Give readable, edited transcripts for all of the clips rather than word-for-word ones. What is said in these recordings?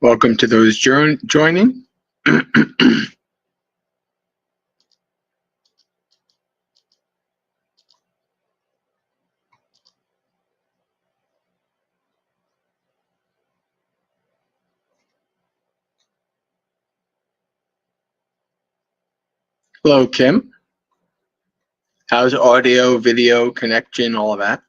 Welcome to those joining. Hello, Kim. How's audio, video, connection, all of that?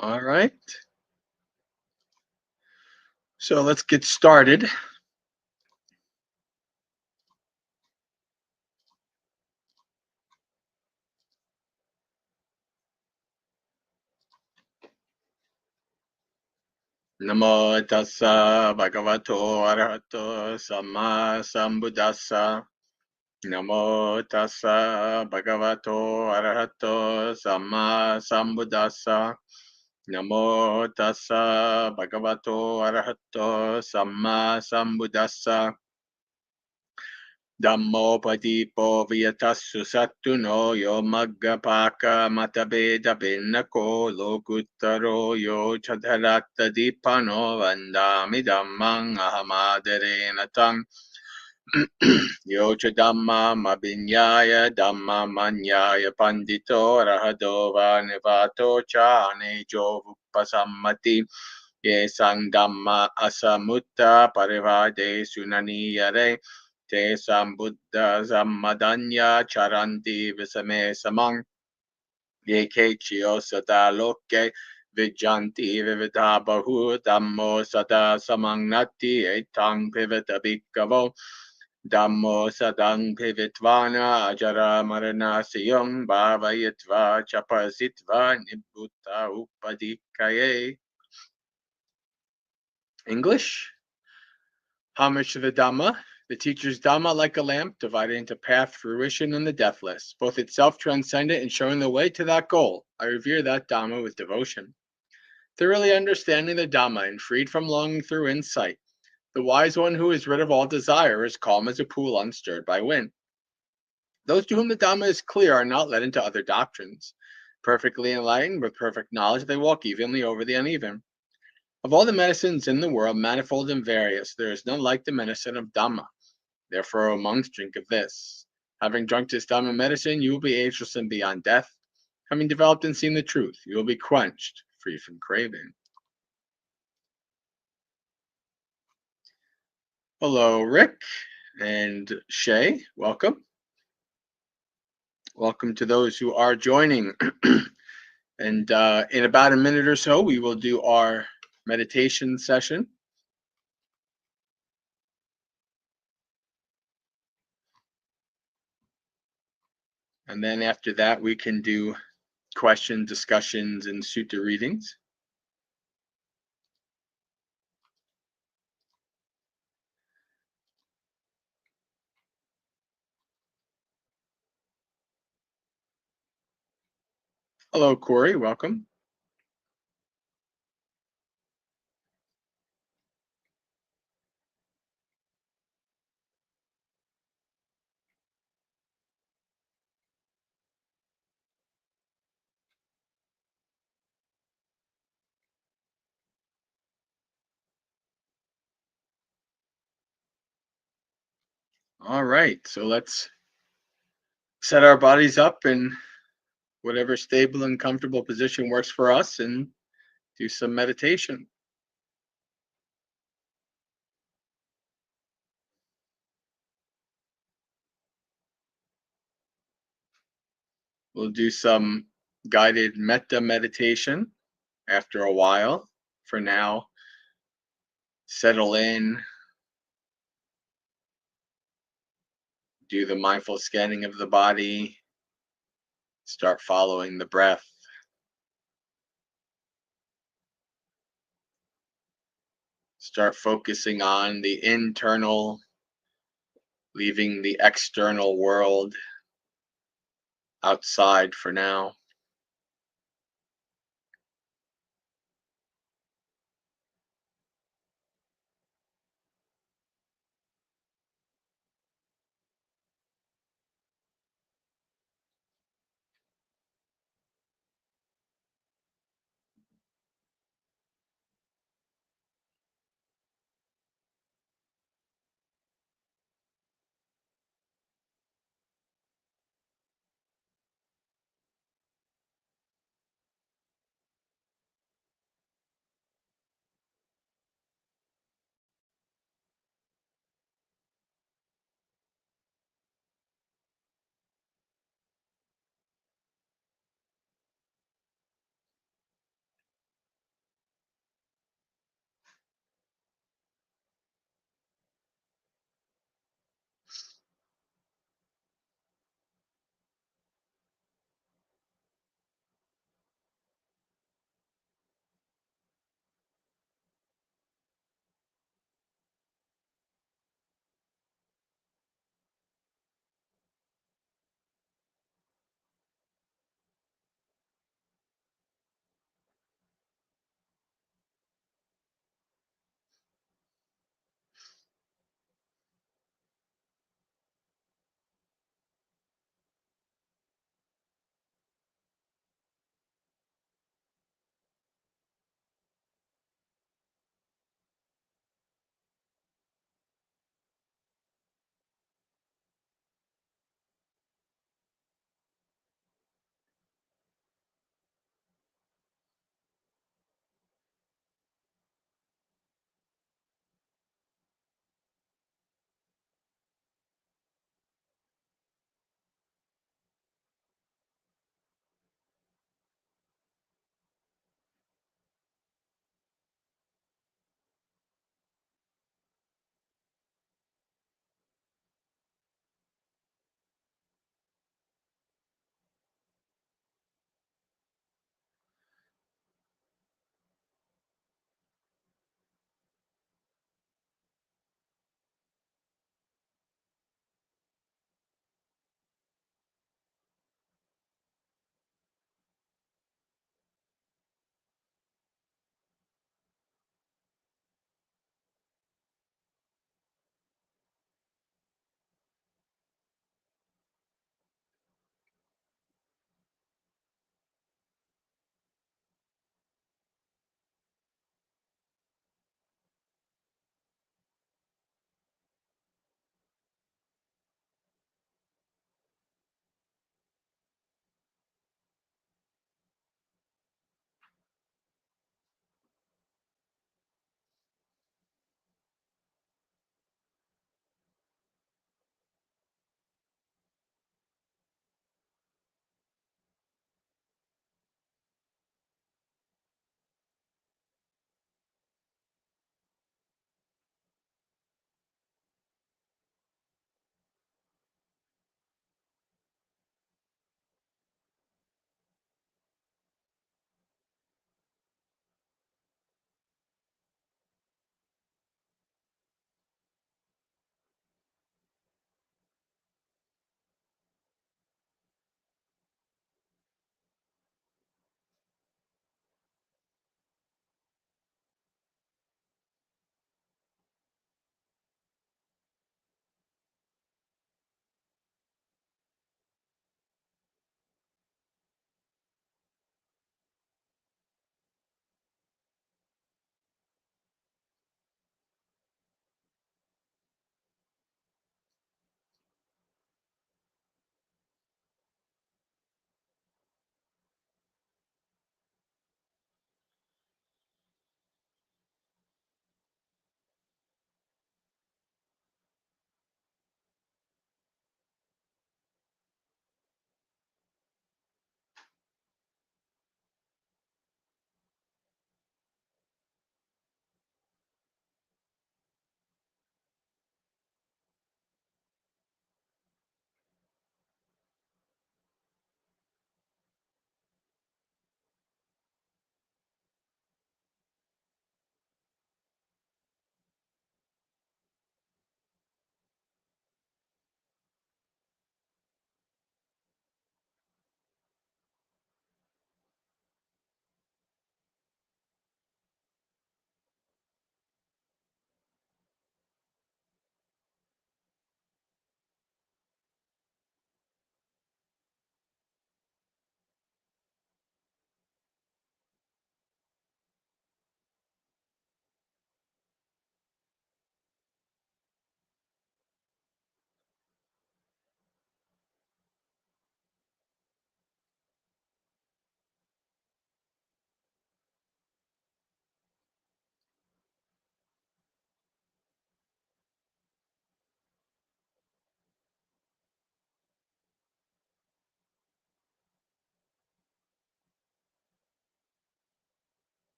All right. So let's get started. Namo tassa bhagavato arahato samma sambuddhassa. Namo tassa bhagavato arahato samma sambuddhassa. Namo tassa bhagavato arahato samma sambuddhassa. Dhammopadipo viyatassu sattuno yo maggapaka matabeda pinnako lokuttaro yo chadharatta dipano vandami dhammang ahamadarena tang yo chadhamma mabinyaya dhamma manyaya pandito rahado vanivato chane jo vupasammati ye sang dhamma asamutta parivade sunani yare te sambuddha sammadanya charanti visame samang ye kechio sada loke vijanti vividha bahu dhammo sada samang nati etang pivita bhikkhavo dhammo sadang pivitvana ajara marana siyam bhavayitva chapasitva nibbutta upadikaye. English. Homage to the Dhamma. The teacher's Dhamma, like a lamp, divided into path, fruition, and the deathless, both itself transcendent and showing the way to that goal. I revere that Dhamma with devotion. Thoroughly understanding the Dhamma and freed from longing through insight, the wise one who is rid of all desire is calm as a pool unstirred by wind. Those to whom the Dhamma is clear are not led into other doctrines. Perfectly enlightened with perfect knowledge, they walk evenly over the uneven. Of all the medicines in the world, manifold and various, there is none like the medicine of Dhamma. Therefore, O monks, drink of this. Having drunk this Dhamma medicine, you will be ageless and beyond death. Having developed and seen the truth, you will be quenched, free from craving. Hello, Rick and Shay. Welcome. Welcome to those who are joining. And in about a minute or so, we will do our meditation session. And then after that, we can do question discussions and sutta readings. Hello, Corey. Welcome. All right, so let's set our bodies up in whatever stable and comfortable position works for us and do some meditation. We'll do some guided metta meditation after a while. For now, settle in, do the mindful scanning of the body, start following the breath. Start focusing on the internal, leaving the external world outside for now.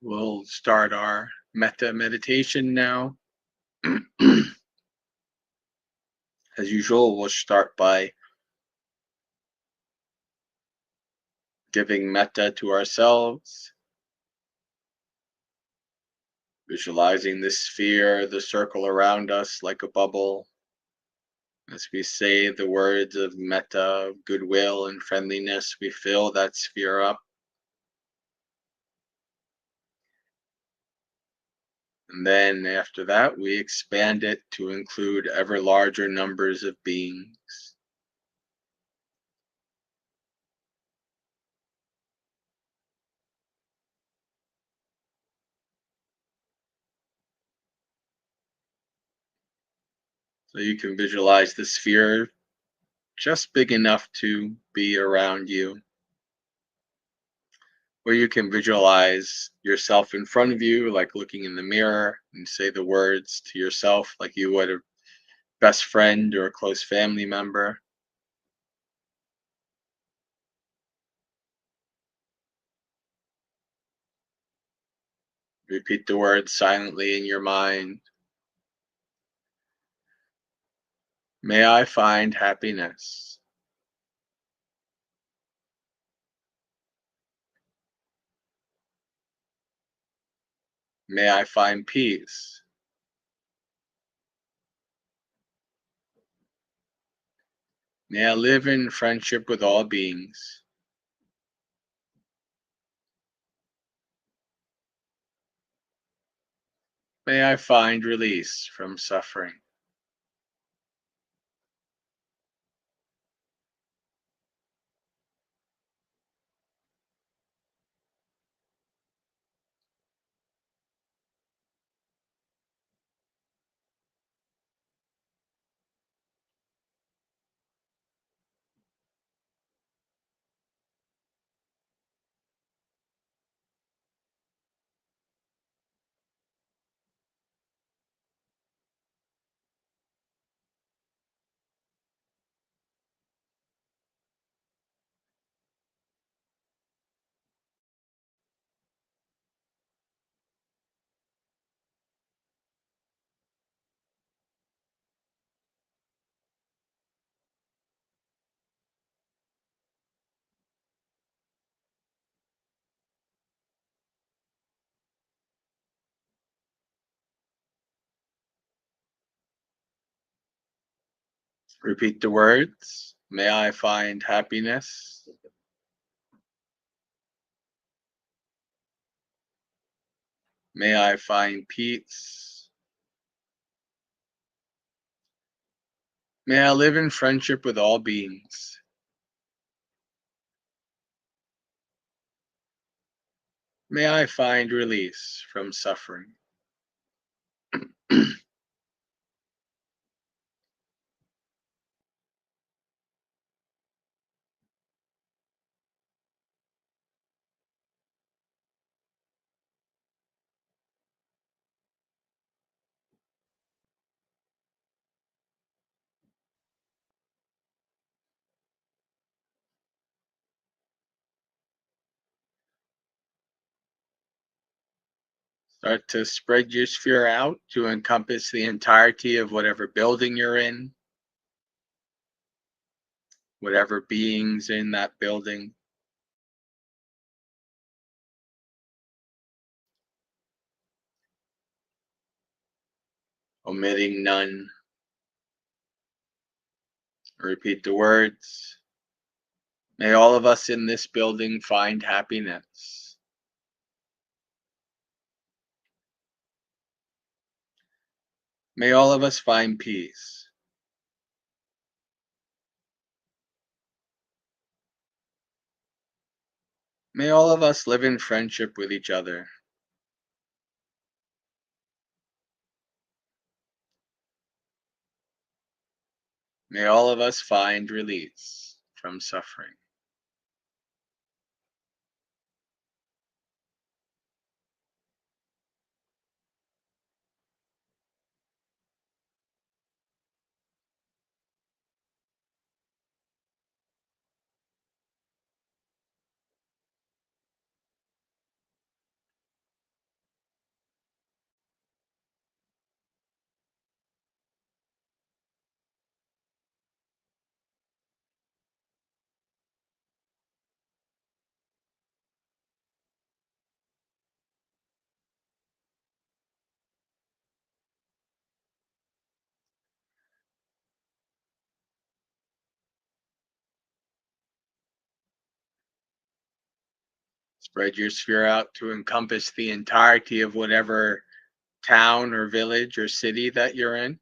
We'll start our metta meditation now. As usual, we'll start by giving metta to ourselves, visualizing the sphere, the circle around us like a bubble. As we say the words of metta, goodwill, and friendliness, we fill that sphere up. And then after that, we expand it to include ever larger numbers of beings. So you can visualize the sphere just big enough to be around you, where you can visualize yourself in front of you, like looking in the mirror, and say the words to yourself like you would a best friend or a close family member. Repeat the words silently in your mind. May I find happiness. May I find peace. May I live in friendship with all beings. May I find release from suffering. Repeat the words. May I find happiness. May I find peace. May I live in friendship with all beings. May I find release from suffering. Start to spread your sphere out to encompass the entirety of whatever building you're in, whatever beings in that building, omitting none. Repeat the words. May all of us in this building find happiness. May all of us find peace. May all of us live in friendship with each other. May all of us find release from suffering. Spread your sphere out to encompass the entirety of whatever town or village or city that you're in.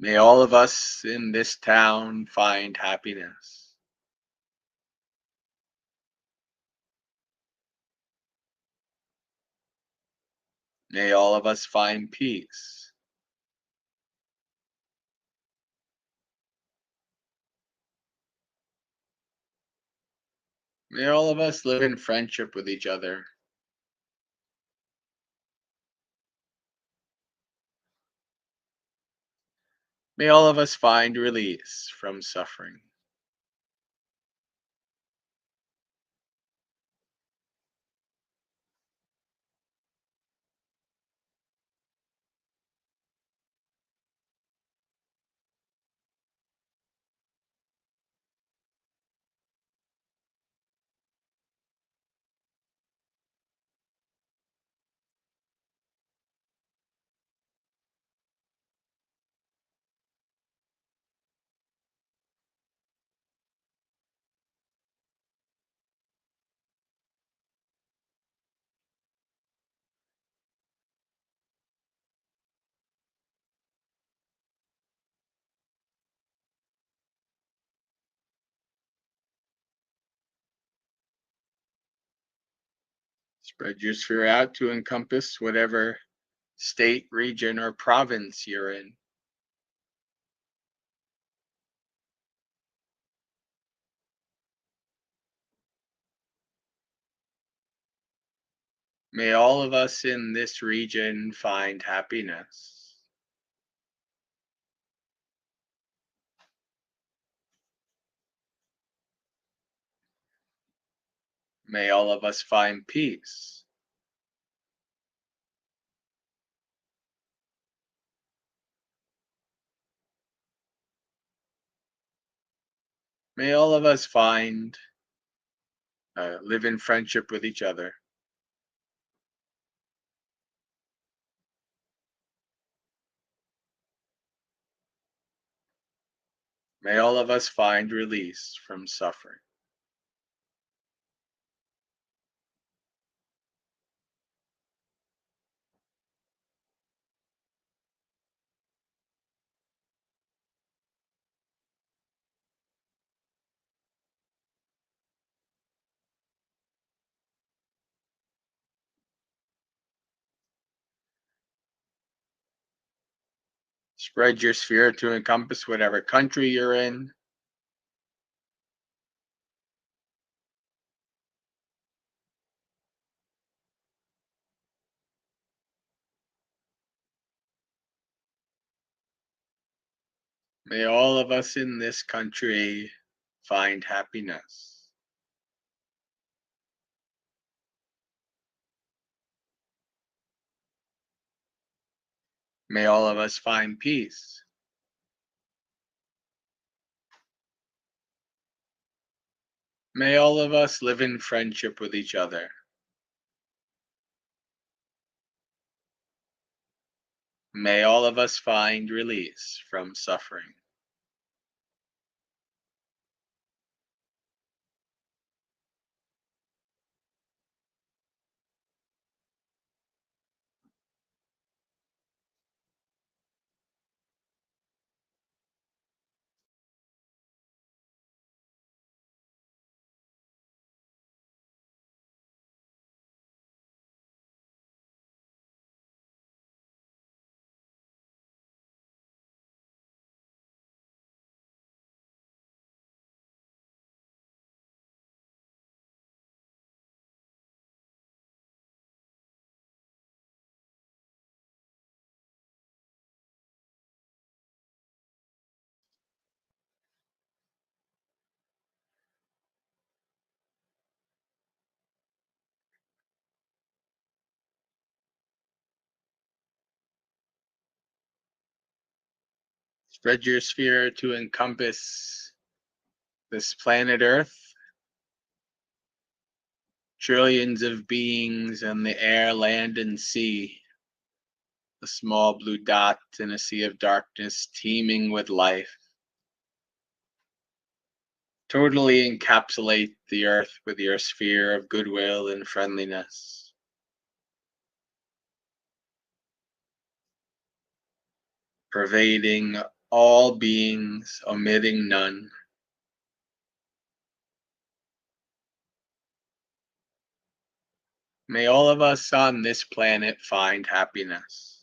May all of us in this town find happiness. May all of us find peace. May all of us live in friendship with each other. May all of us find release from suffering. Spread your sphere out to encompass whatever state, region, or province you're in. May all of us in this region find happiness. May all of us find peace. May all of us find live in friendship with each other. May all of us find release from suffering. Spread your sphere to encompass whatever country you're in. May all of us in this country find happiness. May all of us find peace. May all of us live in friendship with each other. May all of us find release from suffering. Spread your sphere to encompass this planet Earth Trillions of beings in the air, land, and sea. A small blue dot in a sea of darkness teeming with life. Totally encapsulate the earth with your sphere of goodwill and friendliness. Pervading all beings, omitting none. May all of us on this planet find happiness.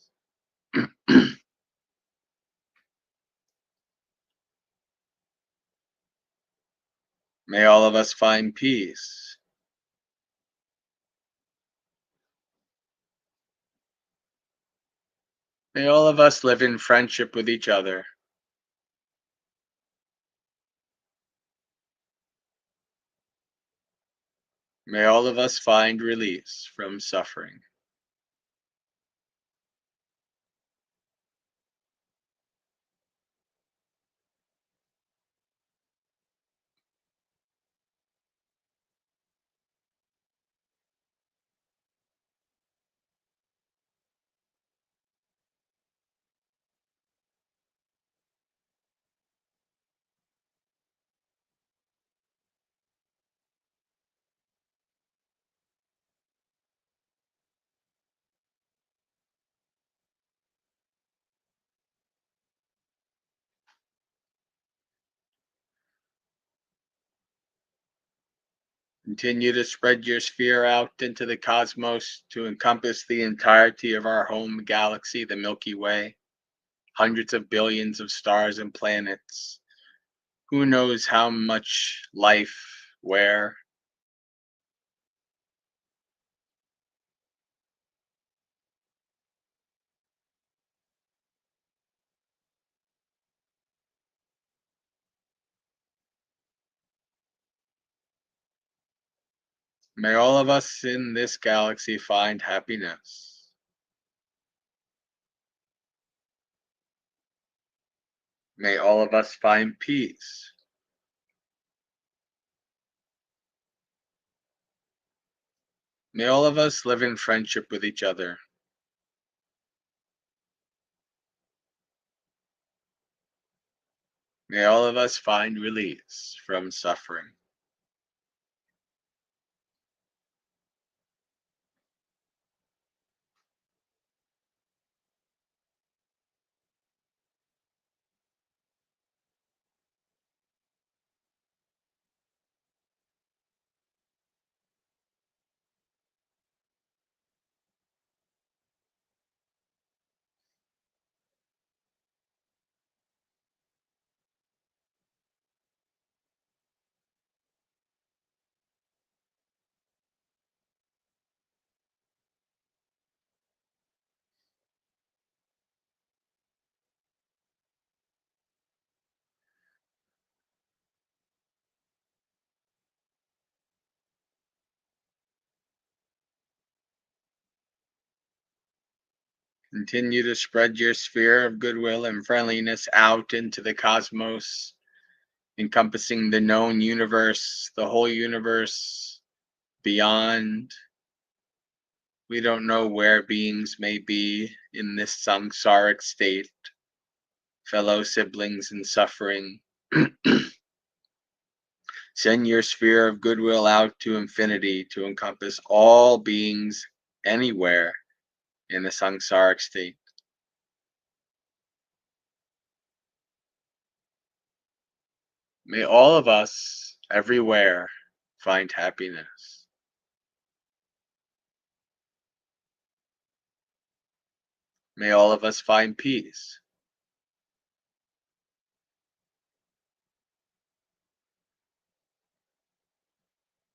May all of us find peace. May all of us live in friendship with each other. May all of us find release from suffering. Continue to spread your sphere out into the cosmos to encompass the entirety of our home galaxy, the Milky Way. Hundreds of billions of stars and planets. Who knows how much life, where? May all of us in this galaxy find happiness. May all of us find peace. May all of us live in friendship with each other. May all of us find release from suffering. Continue to spread your sphere of goodwill and friendliness out into the cosmos, encompassing the known universe, the whole universe, beyond. We don't know where beings may be in this samsaric state, fellow siblings in suffering. Send your sphere of goodwill out to infinity to encompass all beings anywhere in the samsaric state. May all of us everywhere find happiness. May all of us find peace.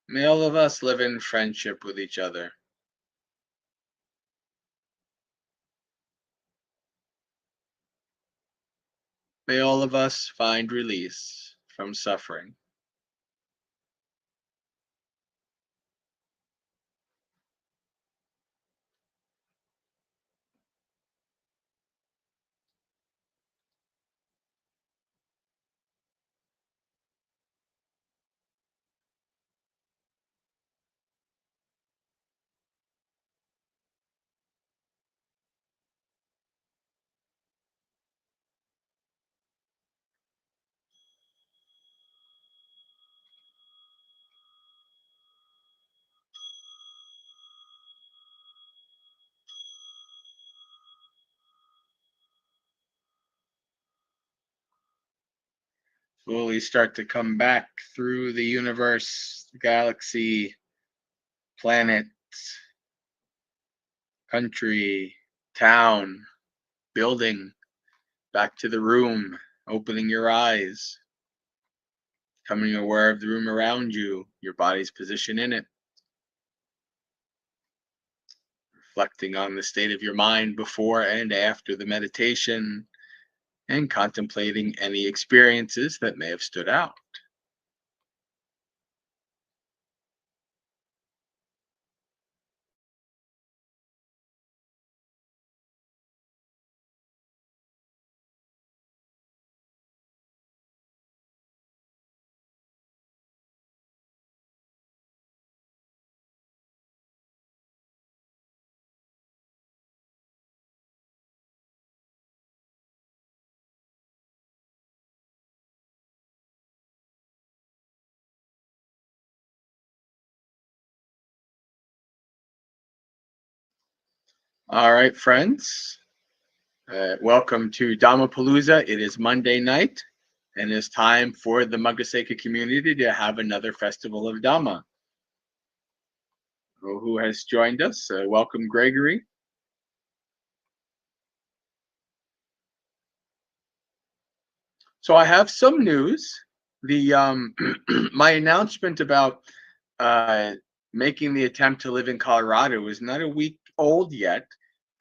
May all of us live in friendship with each other. May all of us find release from suffering. slowly start to come back through the universe, the galaxy, planet, country, town, building, back to the room, opening your eyes, becoming aware of the room around you, your body's position in it, reflecting on the state of your mind before and after the meditation, and contemplating any experiences that may have stood out. All right, friends. Welcome to Dhammapalooza. It is Monday night, and it's time for the Magaseka community to have another festival of Dhamma. Who has joined us? Welcome, Gregory. So I have some news. The my announcement about making the attempt to live in Colorado is not a week old yet,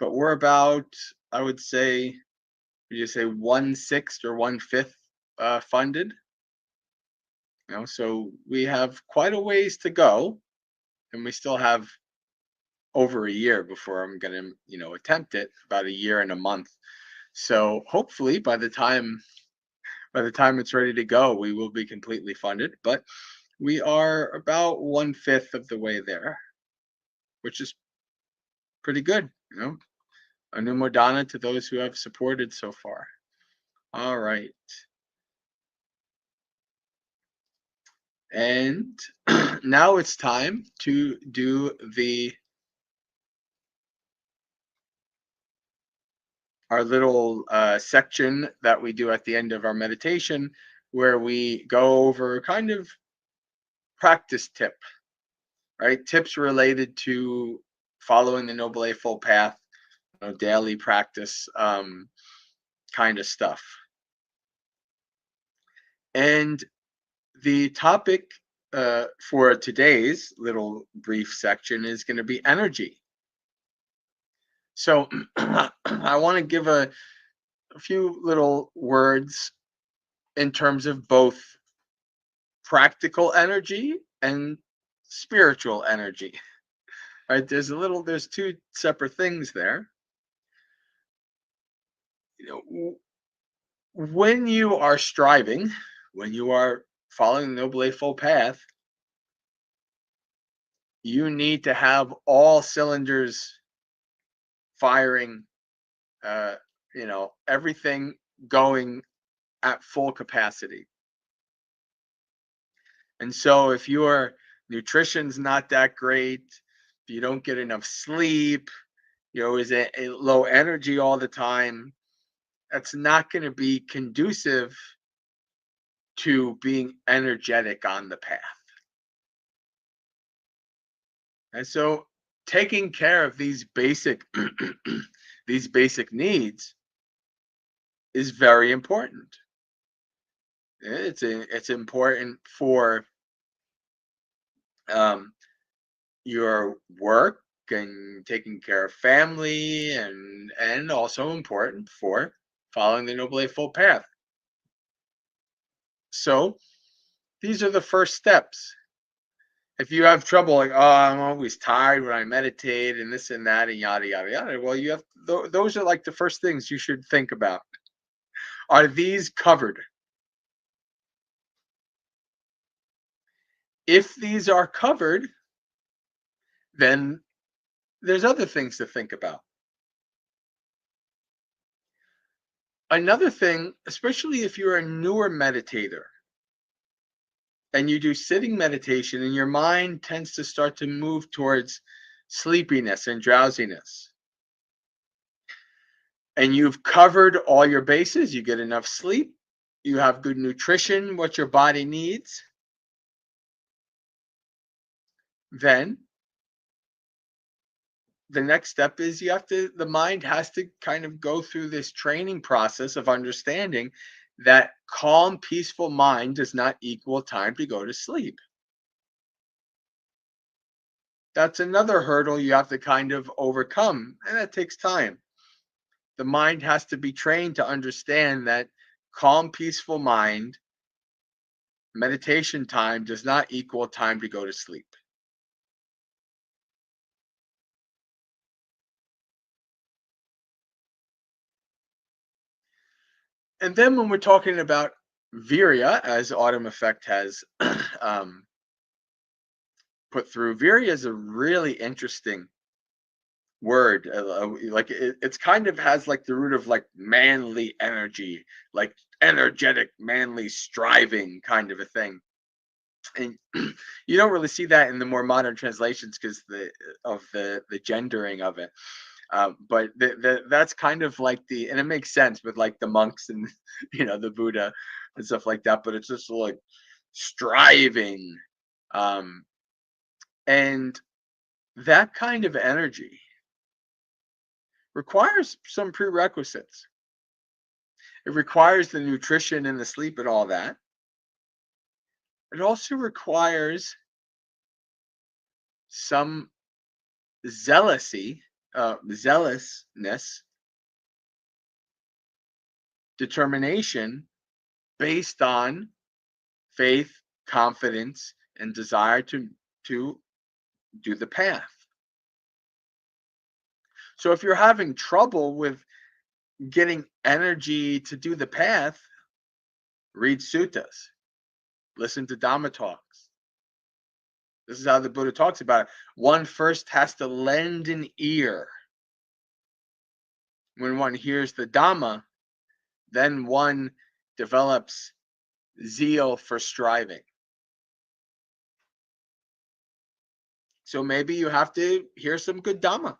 but we're about, I would say, would you say 1/6 or 1/5 funded? So we have quite a ways to go, and we still have over a year before I'm going to, attempt it. About a year and a month. So hopefully by the time it's ready to go, we will be completely funded. But we are about 1/5 of the way there, which is pretty good. Anumodana to those who have supported so far. All right. And now it's time to do our little section that we do at the end of our meditation, where we go over kind of practice tip, right? Tips related to following the Noble Eightfold Path, daily practice kind of stuff. And the topic for today's little brief section is going to be energy. So I want to give a few little words in terms of both practical energy and spiritual energy. Right? There's two separate things there. When you are striving, when you are following the Noble Eightfold Path, you need to have all cylinders firing, everything going at full capacity. And so if your nutrition's not that great, if you don't get enough sleep, is a low energy all the time, that's not going to be conducive to being energetic on the path. And so taking care of these basic these basic needs is very important. It's important for your work and taking care of family, and also important for following the Noble Eightfold Path. So these are the first steps. If you have trouble, like, oh, I'm always tired when I meditate and this and that and yada yada yada, well, you have those are like the first things you should think about. Are these covered? If these are covered, then there's other things to think about. Another thing, especially if you're a newer meditator and you do sitting meditation and your mind tends to start to move towards sleepiness and drowsiness, and you've covered all your bases, you get enough sleep, you have good nutrition, what your body needs, then the next step is the mind has to kind of go through this training process of understanding that calm, peaceful mind does not equal time to go to sleep. That's another hurdle you have to kind of overcome, and that takes time. The mind has to be trained to understand that calm, peaceful mind, meditation time does not equal time to go to sleep. And then when we're talking about virya, as Autumn Effect has um, put through, virya is a really interesting word. Like it's kind of has like the root of like manly energy, like energetic, manly striving kind of a thing. And you don't really see that in the more modern translations because the gendering of it. But that's kind of like and it makes sense with like the monks and the Buddha and stuff like that. But it's just like striving, um, and that kind of energy requires some prerequisites. It requires the nutrition and the sleep and all that. It also requires some zealousness, determination based on faith, confidence, and desire to do the path. So if you're having trouble with getting energy to do the path, read suttas, listen to Dhamma talks. This is how the Buddha talks about it. One first has to lend an ear. When one hears the Dhamma, then one develops zeal for striving. So maybe you have to hear some good Dhamma.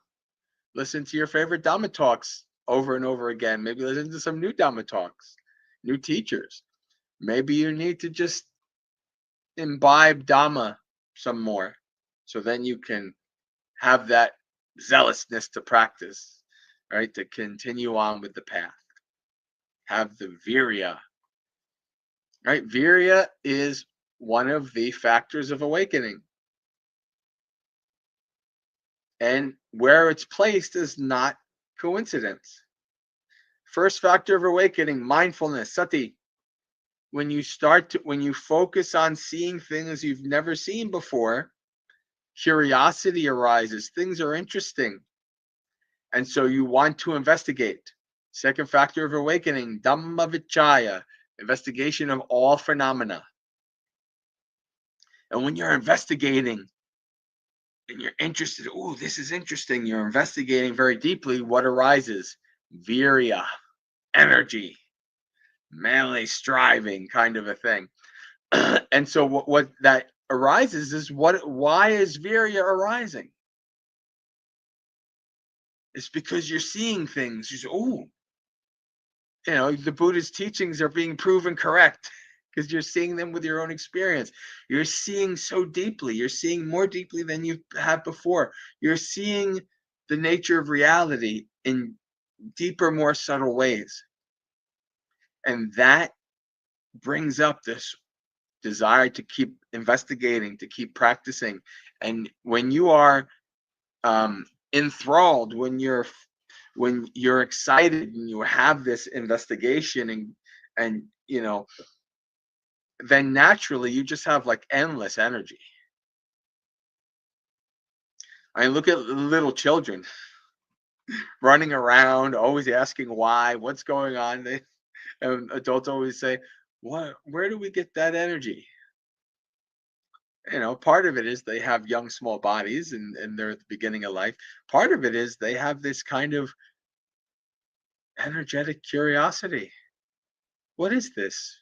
Listen to your favorite Dhamma talks over and over again. Maybe listen to some new Dhamma talks, new teachers. Maybe you need to just imbibe Dhamma some more. So then you can have that zealousness to practice, right? To continue on with the path. Have the virya, right? Virya is one of the factors of awakening. And where it's placed is not coincidence. First factor of awakening, mindfulness, sati. When you focus on seeing things you've never seen before, curiosity arises. Things are interesting. And so you want to investigate. Second factor of awakening, Dhamma vichaya, investigation of all phenomena. And when you're investigating and you're interested, oh, this is interesting, you're investigating very deeply, what arises? Virya, energy, manly striving kind of a thing. And so what that arises is why is virya arising? It's because you're seeing things. You say, oh, the Buddha's teachings are being proven correct because you're seeing them with your own experience. You're seeing so deeply. You're seeing more deeply than you have before. You're seeing the nature of reality in deeper, more subtle ways. And that brings up this desire to keep investigating, to keep practicing. And when you are enthralled, when you're excited and you have this investigation and then naturally you just have like endless energy. I mean, look at little children running around, always asking why, what's going on. And adults always say, where do we get that energy? Part of it is they have young, small bodies and they're at the beginning of life. Part of it is they have this kind of energetic curiosity. What is this?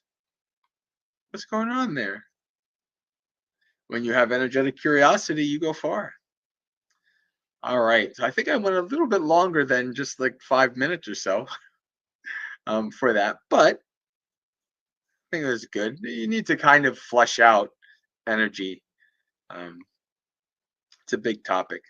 What's going on there? When you have energetic curiosity, you go far. All right. So I think I went a little bit longer than just like 5 minutes or so for that. But think that's good. You need to kind of flush out energy. Um, it's a big topic.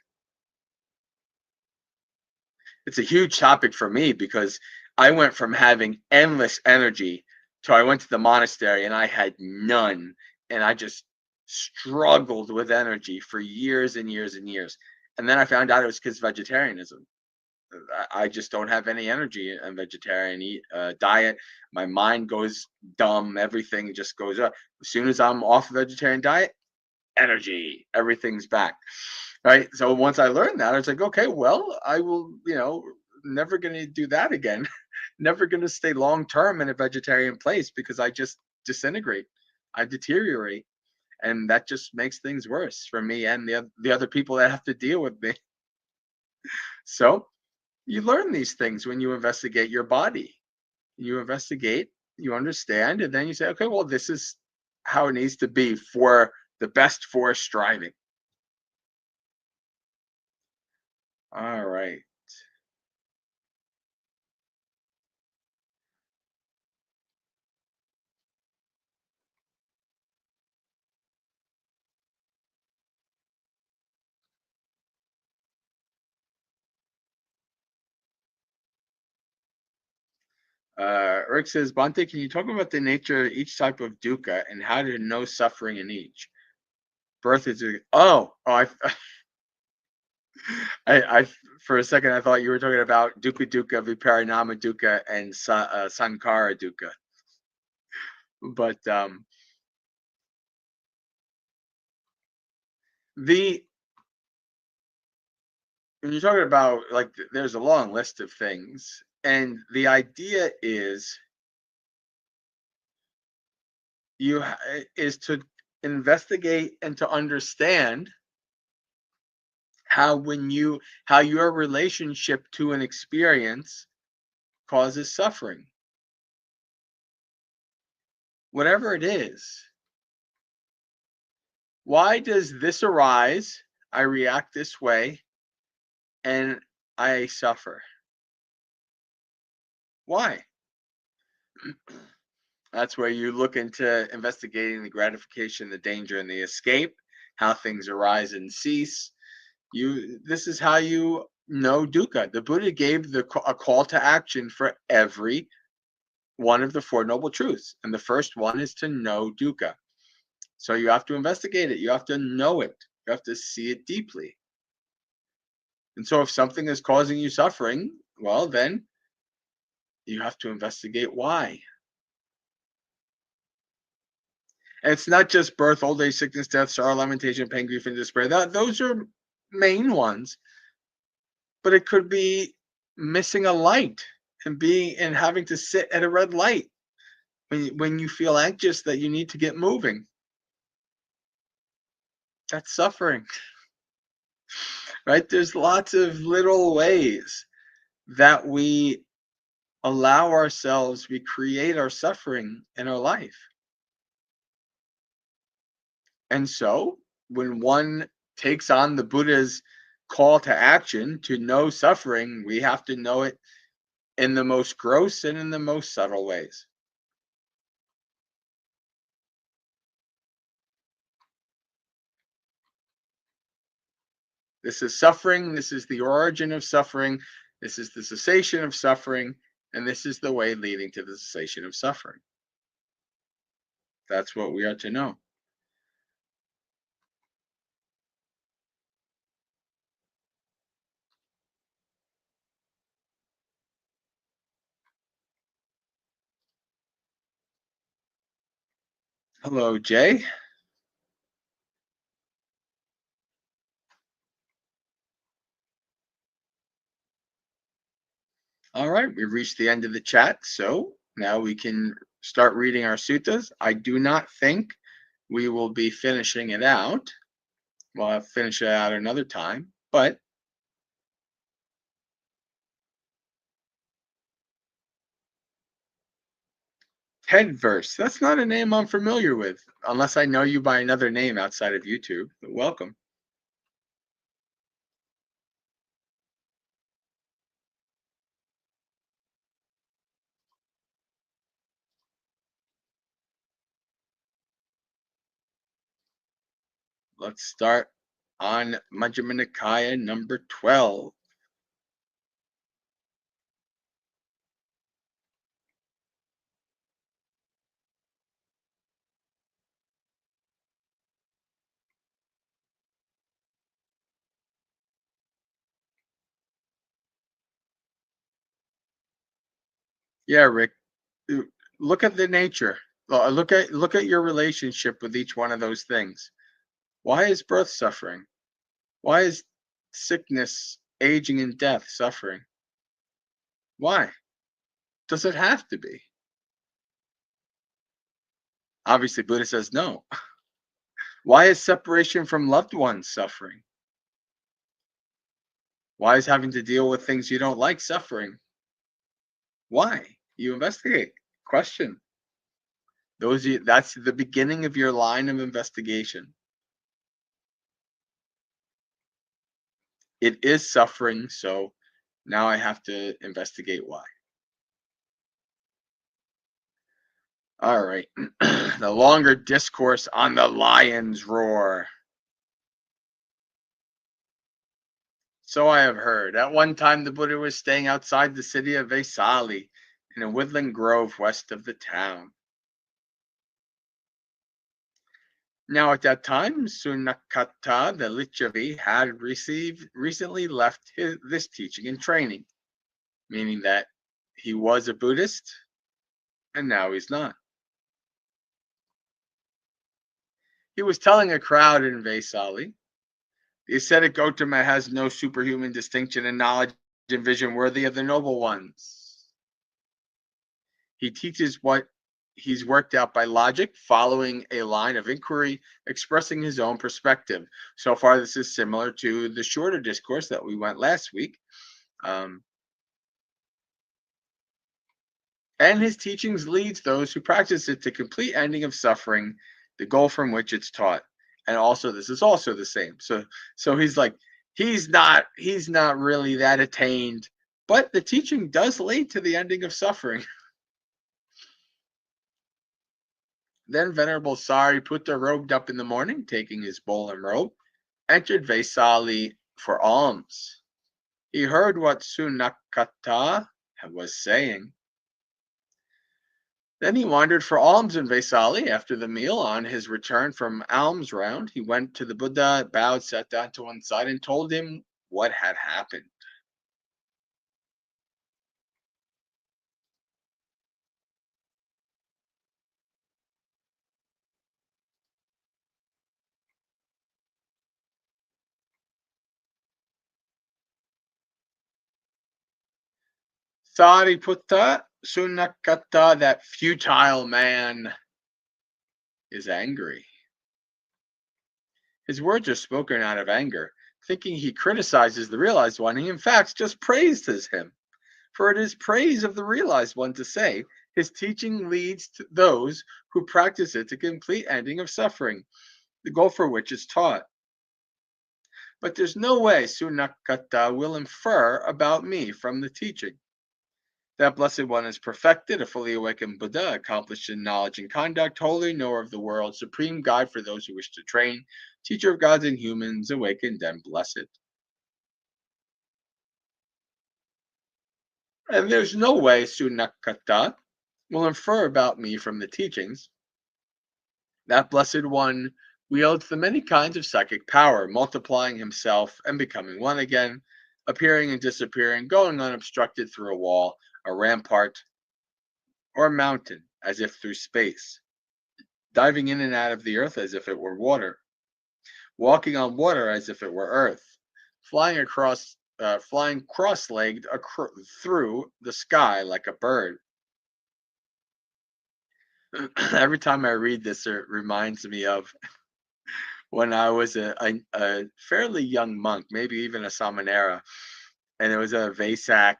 It's a huge topic for me because I went from having endless energy to I went to the monastery and I had none. And I just struggled with energy for years and years and years. And then I found out it was because of vegetarianism. I just don't have any energy in vegetarian diet. My mind goes dumb. Everything just goes up. As soon as I'm off a vegetarian diet, energy, everything's back. Right. So once I learned that, I was like, okay, well, I will, never going to do that again. Never going to stay long term in a vegetarian place because I just disintegrate. I deteriorate. And that just makes things worse for me and the other people that have to deal with me. So you learn these things when you investigate your body. You investigate, you understand, and then you say, okay, well, this is how it needs to be for the best for striving. All right. Rick says, Bante, can you talk about the nature of each type of dukkha and how to know suffering in each? Birth is I for a second I thought you were talking about dukkha dukkha, viparinama dukkha, and sankhara dukkha. But the when you're talking about like there's a long list of things, and the idea is is to investigate and to understand how your relationship to an experience causes suffering, whatever it is. Why does this arise? I react this way and I suffer. Why? That's where you look into investigating the gratification, the danger, and the escape, how things arise and cease. This is how you know dukkha. The Buddha gave a call to action for every one of the Four Noble Truths. And the first one is to know dukkha. So you have to investigate it. You have to know it. You have to see it deeply. And so if something is causing you suffering, well, then you have to investigate why. And it's not just birth, old age, sickness, death, sorrow, lamentation, pain, grief, and despair. Those are main ones. But it could be missing a light and having to sit at a red light when you feel anxious that you need to get moving. That's suffering. Right? There's lots of little ways that we we create our suffering in our life. And so when one takes on the Buddha's call to action to know suffering, we have to know it in the most gross and in the most subtle ways. This is suffering. This is the origin of suffering. This is the cessation of suffering. And this is the way leading to the cessation of suffering. That's what we are to know. Hello, Jay. All right, we've reached the end of the chat. So now we can start reading our suttas. I do not think we will be finishing it out. We'll have to finish it out another time. But 10 verse, that's not a name I'm familiar with, unless I know you by another name outside of YouTube. But welcome. Let's start on Majjhima Nikaya number 12. Yeah, Rick. uh, Look at the nature. Look at your relationship with each one of those things. Why is birth suffering? Why is sickness, aging, and death suffering? Why? Does it have to be? Obviously, Buddha says no. Why is separation from loved ones suffering? Why is having to deal with things you don't like suffering? Why? You investigate. Question. That's the beginning of your line of investigation. It is suffering, so now I have to investigate why. All right. The longer discourse on the lion's roar. So I have heard. At one time, the Buddha was staying outside the city of Vesali in a woodland grove west of the town. Now, at that time, Sunakata, the Lichavi, had recently left this teaching and training, meaning that he was a Buddhist and now he's not. He was telling a crowd in Vesali, the ascetic Gautama has no superhuman distinction in knowledge and vision worthy of the noble ones. He teaches what he's worked out by logic, following a line of inquiry, expressing his own perspective. So far, this is similar to the shorter discourse that we went last week. And his teachings leads those who practice it to complete ending of suffering, the goal from which it's taught. And also, this is also the same. So he's like, he's not really that attained, but the teaching does lead to the ending of suffering. Then Venerable Sariputta robed up in the morning, taking his bowl and robe, entered Vesali for alms. He heard what Sunakata was saying. Then he wandered for alms in Vesali. After the meal, on his return from alms round, he went to the Buddha, bowed, sat down to one side, and told him what had happened. Sariputta, Sunakata, that futile man, is angry. His words are spoken out of anger, thinking he criticizes the realized one. He, in fact, just praises him. For it is praise of the realized one to say, his teaching leads to those who practice it to complete ending of suffering, the goal for which is taught. But there's no way Sunakata will infer about me from the teaching. That blessed one is perfected, a fully awakened Buddha, accomplished in knowledge and conduct, holy, knower of the world, supreme guide for those who wish to train, teacher of gods and humans, awakened and blessed. And there's no way Sunakata will infer about me from the teachings. That blessed one wields the many kinds of psychic power, multiplying himself and becoming one again, appearing and disappearing, going unobstructed through a wall, a rampart, or a mountain, as if through space, diving in and out of the earth as if it were water, walking on water as if it were earth, flying cross-legged through the sky like a bird. Every time I read this, it reminds me of when I was a fairly young monk, maybe even a samanera, and it was a Vesak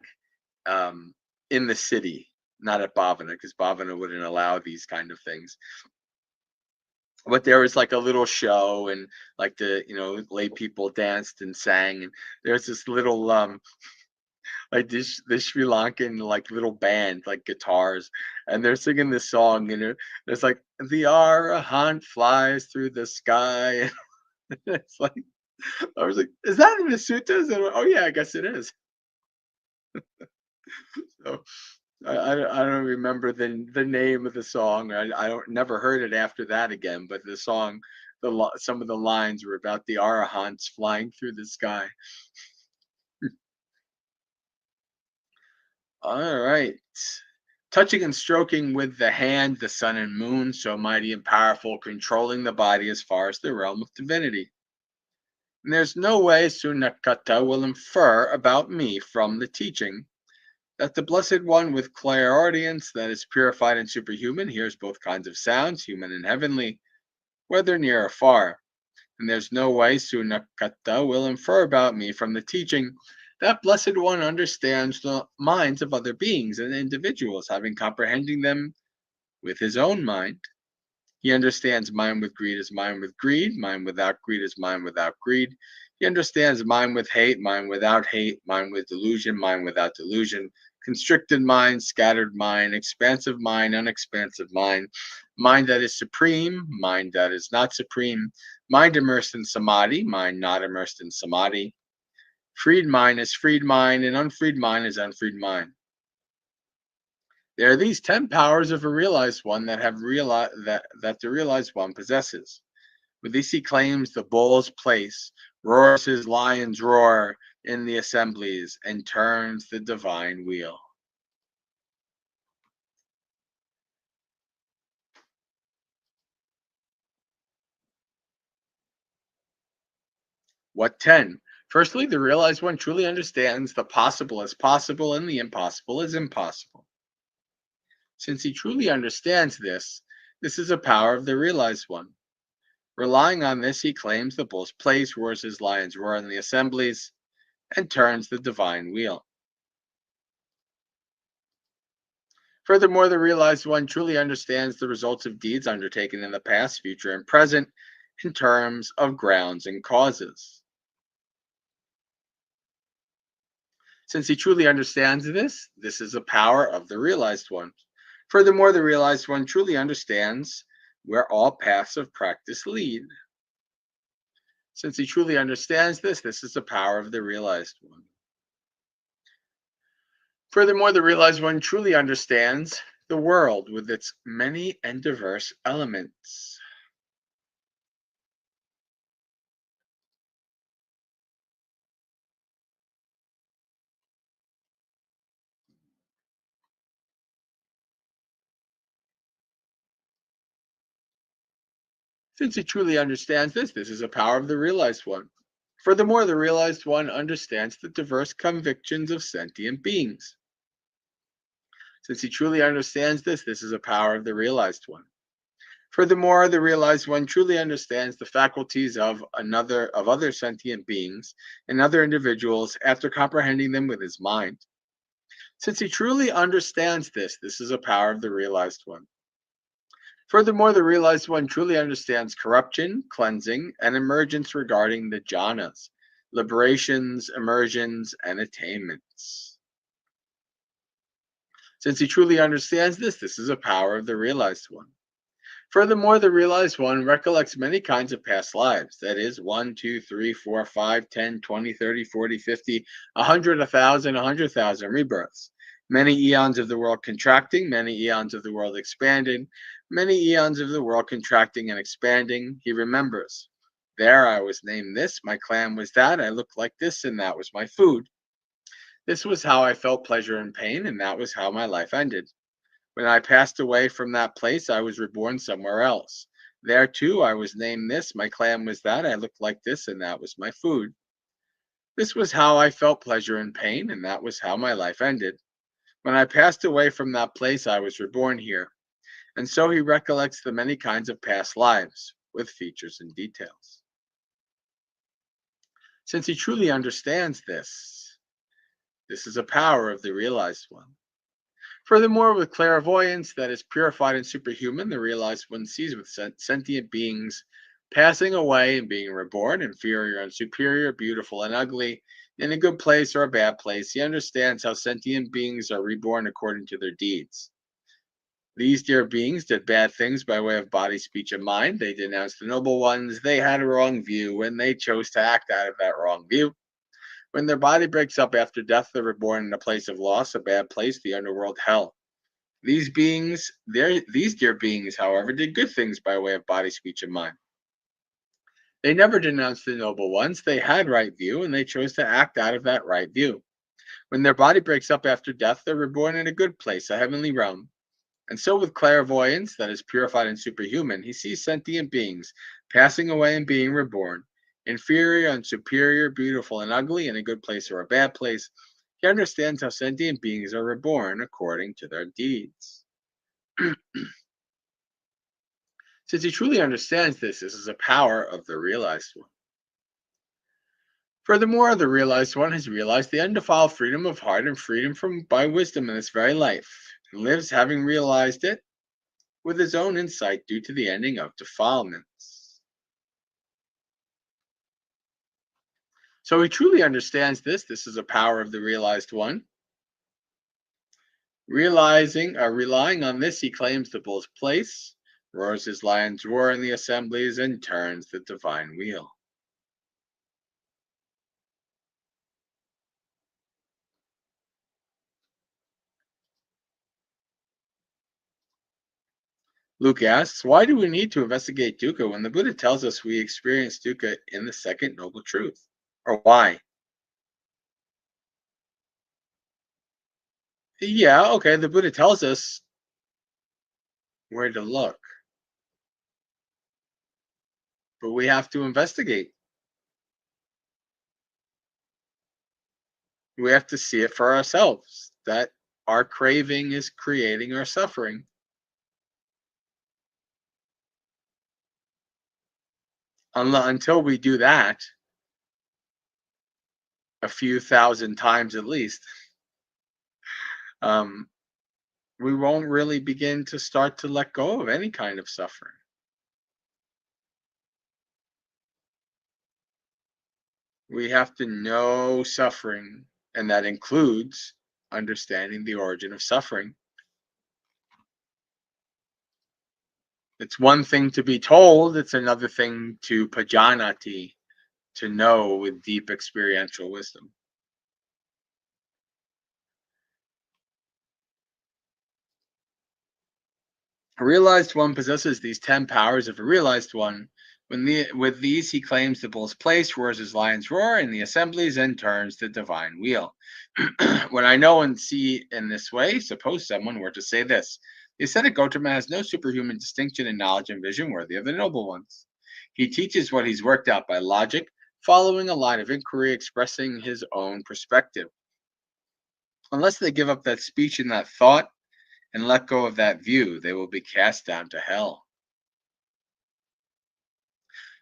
in the city, not at Bhavana, because Bhavana wouldn't allow these kind of things. But there was like a little show, and like the lay people danced and sang, and there's this little like this Sri Lankan like little band, like guitars, and they're singing this song, and there's like the Arahant flies through the sky. It's like I was like, "Is that in the suttas?" And oh yeah, I guess it is. So I don't remember the name of the song. I don't never heard it after that again. But the song, some of the lines were about the arahants flying through the sky. All right. Touching and stroking with the hand, the sun and moon, so mighty and powerful, controlling the body as far as the realm of divinity. And there's no way Sunakata will infer about me from the teaching that the Blessed One with clairaudience that is purified and superhuman hears both kinds of sounds, human and heavenly, whether near or far. And there's no way Sunakata will infer about me from the teaching that Blessed One understands the minds of other beings and individuals, having comprehending them with his own mind. He understands mind with greed as mind with greed, mind without greed as mind without greed. He understands mind with hate, mind without hate, mind with delusion, mind without delusion, constricted mind, scattered mind, expansive mind, unexpansive mind, mind that is supreme, mind that is not supreme, mind immersed in samadhi, mind not immersed in samadhi. Freed mind is freed mind, and unfreed mind is unfreed mind. There are these 10 powers of a realized one that have realized that the realized one possesses. With these he claims the bull's place, roars his lion's roar in the assemblies, and turns the divine wheel. What 10? Firstly, the realized one truly understands the possible as possible and the impossible as impossible. Since he truly understands this, this is a power of the realized one. Relying on this, he claims the bull's place, roars his lion's roar in the assemblies, and turns the divine wheel. Furthermore, the realized one truly understands the results of deeds undertaken in the past, future, and present in terms of grounds and causes. Since he truly understands this, this is a power of the realized one. Furthermore, the realized one truly understands where all paths of practice lead. Since he truly understands this, this is the power of the realized one. Furthermore, the realized one truly understands the world with its many and diverse elements. Since he truly understands this, this is a power of the realized one. Furthermore, the realized one understands the diverse convictions of sentient beings. Since he truly understands this, this is a power of the realized one. Furthermore, the realized one truly understands the faculties of other sentient beings and other individuals after comprehending them with his mind. Since he truly understands this, this is a power of the realized one. Furthermore, the realized one truly understands corruption, cleansing, and emergence regarding the jhanas, liberations, immersions, and attainments. Since he truly understands this, this is a power of the realized one. Furthermore, the realized one recollects many kinds of past lives. That is, 1, 2, 3, 4, 5, 10, 20, 30, 40, 50, 100, 1,000, 100,000 rebirths. Many eons of the world contracting, many eons of the world expanding, many eons of the world contracting and expanding. He remembers. There I was named this, my clan was that, I looked like this, and that was my food. This was how I felt pleasure and pain, and that was how my life ended. When I passed away from that place, I was reborn somewhere else. There too, I was named this, my clan was that, I looked like this, and that was my food. This was how I felt pleasure and pain, and that was how my life ended. When I passed away from that place, I was reborn here. And so he recollects the many kinds of past lives, with features and details. Since he truly understands this, this is a power of the realized one. Furthermore, with clairvoyance that is purified and superhuman, the realized one sees with sentient beings passing away and being reborn, inferior and superior, beautiful and ugly, in a good place or a bad place. He understands how sentient beings are reborn according to their deeds. These dear beings did bad things by way of body, speech, and mind. They denounced the noble ones. They had a wrong view, and they chose to act out of that wrong view. When their body breaks up after death, they're reborn in a place of loss, a bad place, the underworld hell. These dear beings, however, did good things by way of body, speech, and mind. They never denounced the noble ones. They had right view, and they chose to act out of that right view. When their body breaks up after death, they're reborn in a good place, a heavenly realm. And so, with clairvoyance that is purified and superhuman, he sees sentient beings passing away and being reborn, inferior and superior, beautiful and ugly, in a good place or a bad place. He understands how sentient beings are reborn according to their deeds. Since he truly understands this is a power of the realized one. Furthermore, the realized one has realized the undefiled freedom of heart and freedom from by wisdom in this very life, and lives having realized it with his own insight due to the ending of defilements. So he truly understands this. This is a power of the realized one. Relying on this, he claims the bull's place, roars his lion's roar in the assemblies, and turns the divine wheel. Luke asks, why do we need to investigate dukkha when the Buddha tells us we experience dukkha in the second noble truth? Or why? Yeah, okay, the Buddha tells us where to look, but we have to investigate. We have to see it for ourselves that our craving is creating our suffering. Until we do that a few thousand times at least, um, we won't really begin to start to let go of any kind of suffering. We have to know suffering, and that includes understanding the origin of suffering. It's one thing to be told, it's another thing to pajanati, to know with deep experiential wisdom. A realized one possesses these 10 powers of a realized one. With these, he claims the bull's place, roars his lion's roar in the assemblies, and turns the divine wheel. When I know and see in this way, suppose someone were to say this: the ascetic Gautama has no superhuman distinction in knowledge and vision worthy of the noble ones. He teaches what he's worked out by logic, following a line of inquiry expressing his own perspective. Unless they give up that speech and that thought, and let go of that view, they will be cast down to hell.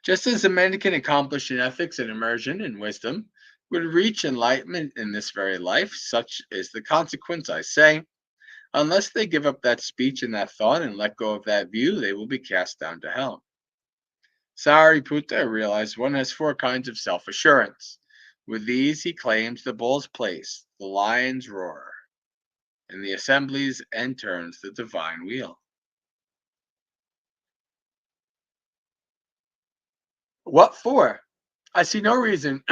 Just as a mendicant accomplished in ethics and immersion in wisdom would reach enlightenment in this very life, such is the consequence, I say. Unless they give up that speech and that thought and let go of that view, they will be cast down to hell. Sariputta realized one has 4 kinds of self assurance. With these, he claims the bull's place, the lion's roar, in the assemblies, and turns the divine wheel. What for? I see no reason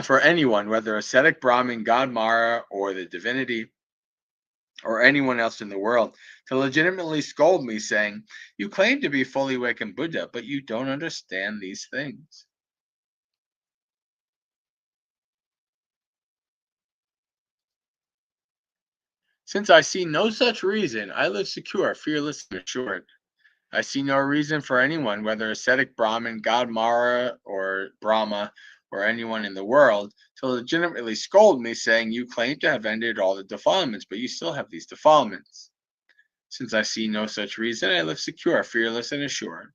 for anyone, whether ascetic, Brahmin, God Mara, or the divinity, or anyone else in the world, to legitimately scold me, saying, you claim to be fully awakened Buddha, but you don't understand these things. Since I see no such reason, I live secure, fearless, and assured. I see no reason for anyone, whether ascetic, Brahmin, God Mara, or Brahma, or anyone in the world, to legitimately scold me, saying, you claim to have ended all the defilements, but you still have these defilements. Since I see no such reason, I live secure, fearless, and assured.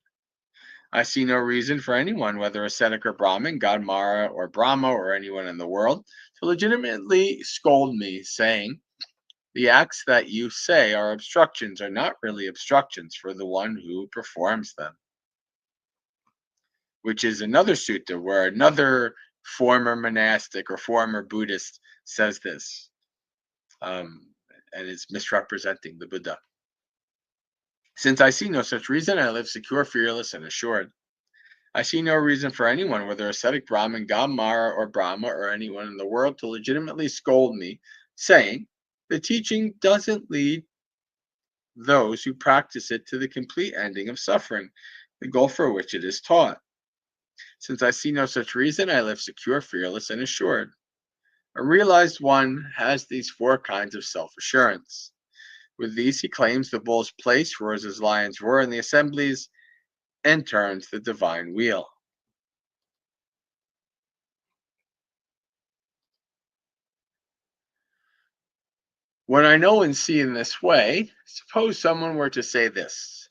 I see no reason for anyone, whether ascetic or Brahmin, God Mara or Brahma, or anyone in the world, to legitimately scold me, saying, the acts that you say are obstructions are not really obstructions for the one who performs them. Which is another sutta where another former monastic or former Buddhist says this, and is misrepresenting the Buddha. Since I see no such reason, I live secure, fearless, and assured. I see no reason for anyone, whether ascetic Brahmin, God, Mara, or Brahma, or anyone in the world, to legitimately scold me, saying, the teaching doesn't lead those who practice it to the complete ending of suffering, the goal for which it is taught. Since I see no such reason, I live secure, fearless, and assured. A realized one has these four kinds of self assurance. With these, he claims the bull's place, roars as lions roar in the assemblies, and turns the divine wheel. When I know and see in this way, suppose someone were to say this: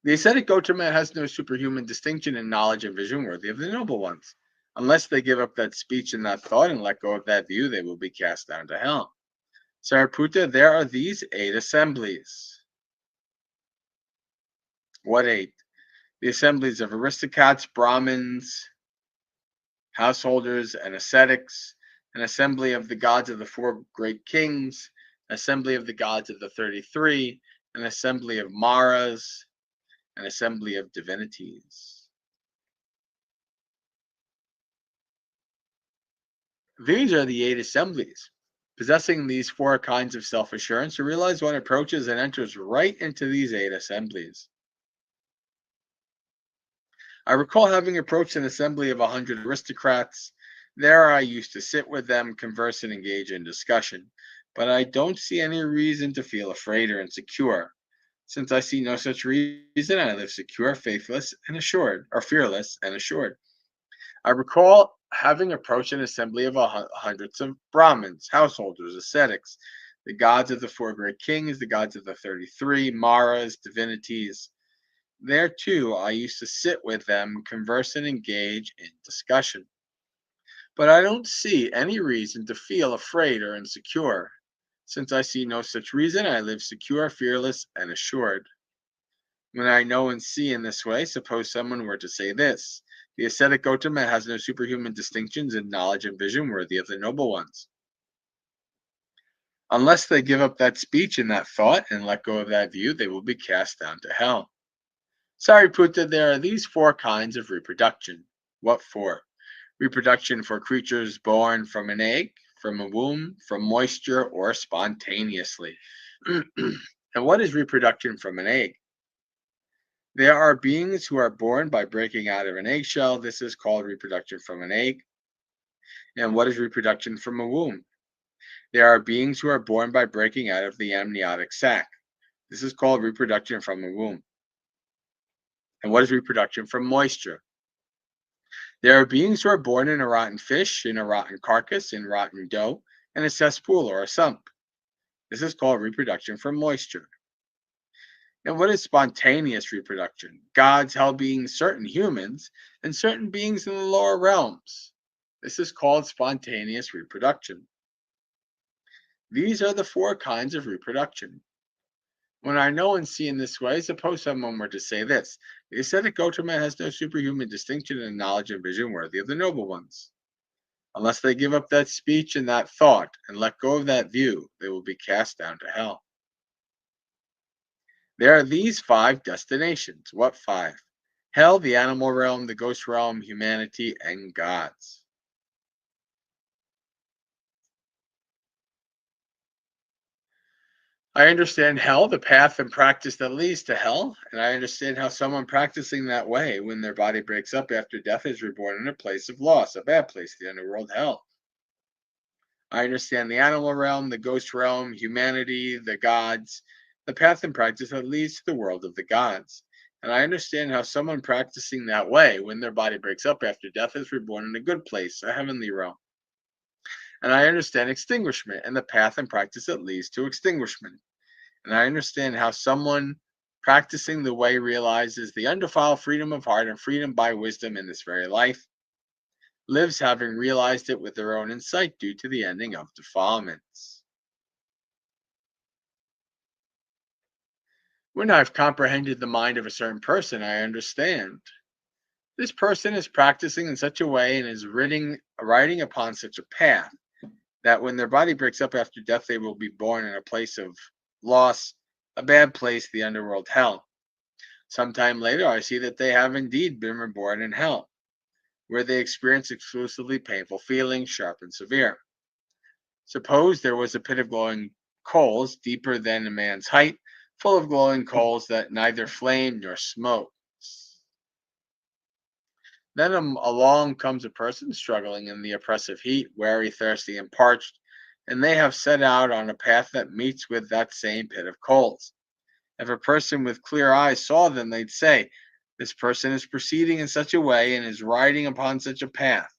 the ascetic Gautama has no superhuman distinction in knowledge and vision worthy of the noble ones. Unless they give up that speech and that thought and let go of that view, they will be cast down to hell. Sariputta, there are these 8 assemblies. What 8? The assemblies of aristocrats, Brahmins, householders, and ascetics, an assembly of the gods of the 4 great kings, an assembly of the gods of the 33, an assembly of Maras, an assembly of divinities. These are the 8 assemblies. Possessing these 4 kinds of self assurance, you realize one approaches and enters right into these 8 assemblies. I recall having approached an assembly of 100 aristocrats. There I used to sit with them, converse, and engage in discussion. But I don't see any reason to feel afraid or insecure. Since I see no such reason, I live secure, faithless, and assured, or fearless and assured. I recall having approached an assembly of hundreds of Brahmins, householders, ascetics, the gods of the 4 great kings, the gods of the 33, Maras, divinities. There too, I used to sit with them, converse, and engage in discussion. But I don't see any reason to feel afraid or insecure. Since I see no such reason, I live secure, fearless, and assured. When I know and see in this way, suppose someone were to say this: the ascetic Gautama has no superhuman distinctions in knowledge and vision worthy of the noble ones. Unless they give up that speech and that thought and let go of that view, they will be cast down to hell. Sariputta, there are these 4 kinds of reproduction. What 4? Reproduction for creatures born from an egg, from a womb, from moisture, or spontaneously. And what is reproduction from an egg? There are beings who are born by breaking out of an eggshell. This is called reproduction from an egg. And what is reproduction from a womb? There are beings who are born by breaking out of the amniotic sac. This is called reproduction from a womb. And what is reproduction from moisture? There are beings who are born in a rotten fish, in a rotten carcass, in rotten dough, in a cesspool or a sump. This is called reproduction from moisture. And what is spontaneous reproduction? Gods, hell beings, certain humans, and certain beings in the lower realms. This is called spontaneous reproduction. These are the 4 kinds of reproduction. When I know and see in this way, suppose someone were to say this: the ascetic Gautama has no superhuman distinction in knowledge and vision worthy of the noble ones. Unless they give up that speech and that thought and let go of that view, they will be cast down to hell. There are these 5 destinations. What 5? Hell, the animal realm, the ghost realm, humanity, and gods. I understand hell, the path and practice that leads to hell, and I understand how someone practicing that way, when their body breaks up after death, is reborn in a place of loss, a bad place, the underworld, hell. I understand the animal realm, the ghost realm, humanity, the gods, the path and practice that leads to the world of the gods. And I understand how someone practicing that way, when their body breaks up after death, is reborn in a good place, a heavenly realm. And I understand extinguishment and the path and practice that leads to extinguishment. And I understand how someone practicing the way realizes the undefiled freedom of heart and freedom by wisdom in this very life, lives having realized it with their own insight due to the ending of defilements. When I've comprehended the mind of a certain person, I understand. This person is practicing in such a way and is riding upon such a path that when their body breaks up after death, they will be born in a place of loss, a bad place, the underworld hell. Sometime later, I see that they have indeed been reborn in hell, where they experience exclusively painful feelings, sharp and severe. Suppose there was a pit of glowing coals deeper than a man's height, full of glowing coals that neither flame nor smoke. Then along comes a person struggling in the oppressive heat, weary, thirsty, and parched, and they have set out on a path that meets with that same pit of coals. If a person with clear eyes saw them, they'd say, "This person is proceeding in such a way and is riding upon such a path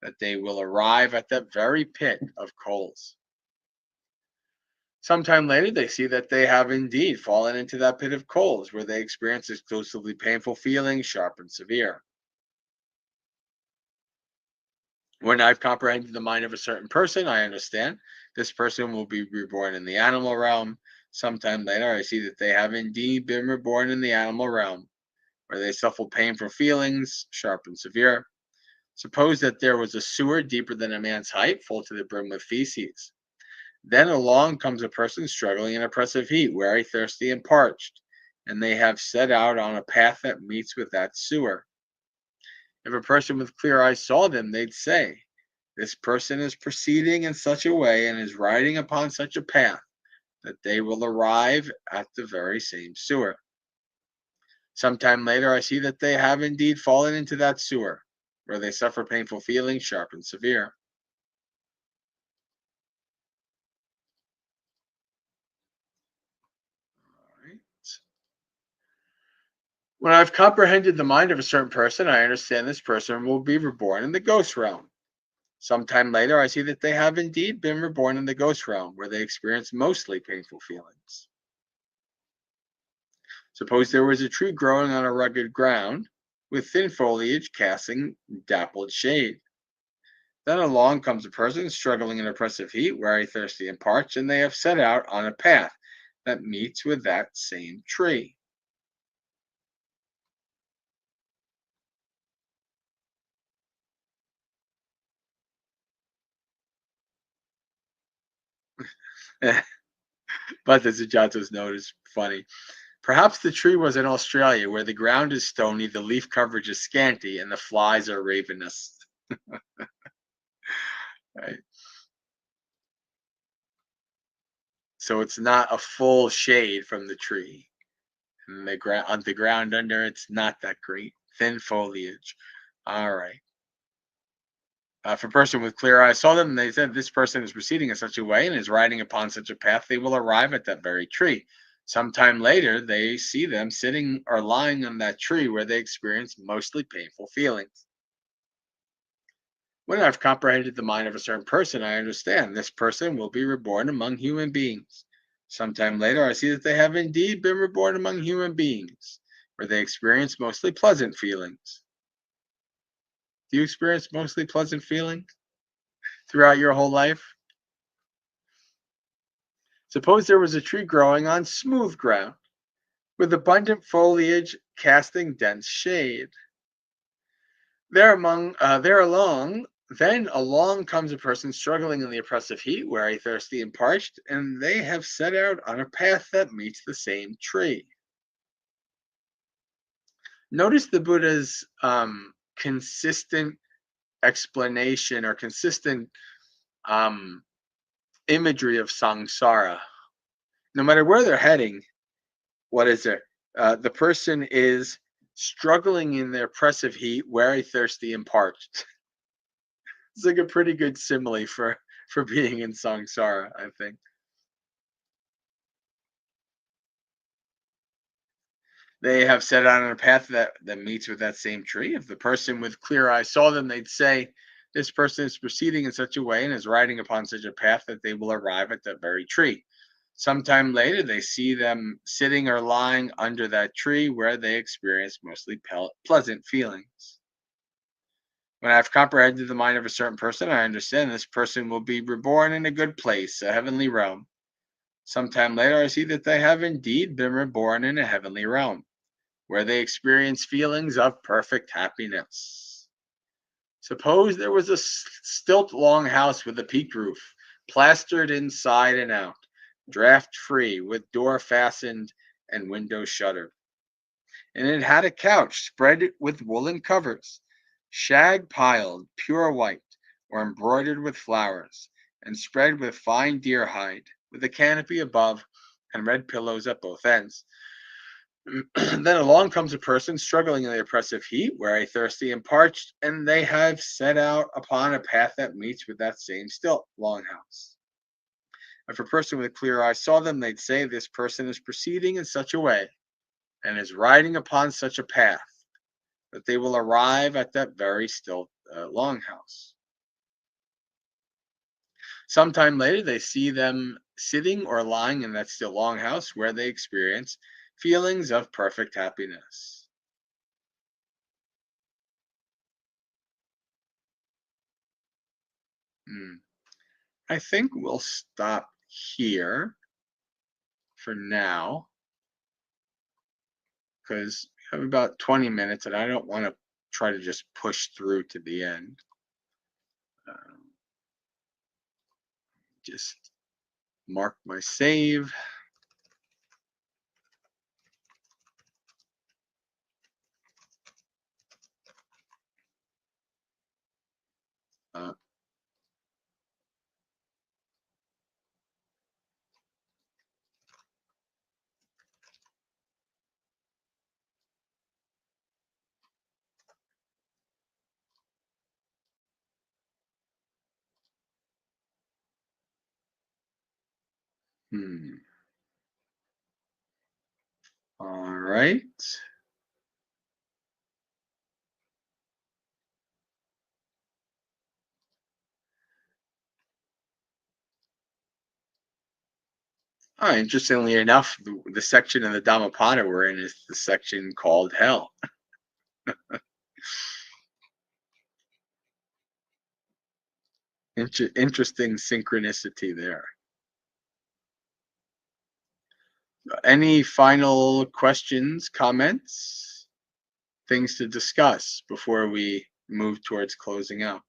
that they will arrive at that very pit of coals." Sometime later, they see that they have indeed fallen into that pit of coals, where they experience exclusively painful feelings, sharp and severe. When I've comprehended the mind of a certain person, I understand this person will be reborn in the animal realm. Sometime later, I see that they have indeed been reborn in the animal realm, where they suffer painful feelings, sharp and severe. Suppose that there was a sewer deeper than a man's height, full to the brim with feces. Then along comes a person struggling in oppressive heat, weary, thirsty, and parched, and they have set out on a path that meets with that sewer. If a person with clear eyes saw them, they'd say, "This person is proceeding in such a way and is riding upon such a path that they will arrive at the very same sewer." Sometime later, I see that they have indeed fallen into that sewer, where they suffer painful feelings, sharp and severe. All right. When I've comprehended the mind of a certain person, I understand this person will be reborn in the ghost realm. Sometime later, I see that they have indeed been reborn in the ghost realm, where they experience mostly painful feelings. Suppose there was a tree growing on a rugged ground, with thin foliage casting dappled shade. Then along comes a person struggling in oppressive heat, weary, thirsty, and parched, and they have set out on a path that meets with that same tree. But the Sujata's note is funny. Perhaps the tree was in Australia, where the ground is stony, the leaf coverage is scanty, and the flies are ravenous. Right? So it's not a full shade from the tree. And the ground on the ground under it's not that great. Thin foliage. All right. If a person with clear eyes saw them, and they said, "This person is proceeding in such a way and is riding upon such a path, they will arrive at that very tree." Sometime later, they see them sitting or lying on that tree, where they experience mostly painful feelings. When I've comprehended the mind of a certain person, I understand this person will be reborn among human beings. Sometime later, I see that they have indeed been reborn among human beings, where they experience mostly pleasant feelings. Do you experience mostly pleasant feelings throughout your whole life? Suppose there was a tree growing on smooth ground, with abundant foliage casting dense shade. Then along comes a person struggling in the oppressive heat, weary, thirsty, and parched, and they have set out on a path that meets the same tree. Notice the Buddha's consistent explanation or consistent um, imagery of samsara. No matter where they're heading, what is it? The person is struggling in the oppressive heat, weary, thirsty, and parched. It's like a pretty good simile for being in samsara, I think. They have set out on a path that meets with that same tree. If the person with clear eyes saw them, they'd say, "This person is proceeding in such a way and is riding upon such a path that they will arrive at that very tree." Sometime later, they see them sitting or lying under that tree, where they experience mostly pleasant feelings. When I've comprehended the mind of a certain person, I understand this person will be reborn in a good place, a heavenly realm. Sometime later, I see that they have indeed been reborn in a heavenly realm, where they experience feelings of perfect happiness. Suppose there was a stilt long house with a peaked roof, plastered inside and out. draft-free, with door fastened and window shuttered. And it had a couch spread with woolen covers, shag piled, pure white, or embroidered with flowers, and spread with fine deer hide, with a canopy above and red pillows at both ends. Then along comes a person struggling in the oppressive heat, weary, thirsty, and parched, and they have set out upon a path that meets with that same still longhouse. If a person with clear eyes saw them, they'd say, "This person is proceeding in such a way, and is riding upon such a path, that they will arrive at that very still longhouse." Sometime later, they see them sitting or lying in that still longhouse, where they experience feelings of perfect happiness. Hmm. I think we'll stop here for now because we have about 20 minutes and I don't want to try to just push through to the end. Um, just mark my save. Uh, hmm. All right. Interestingly enough, the section in the Dhammapada we're in is the section called Hell. Interesting synchronicity there. Any final questions, comments, things to discuss before we move towards closing out?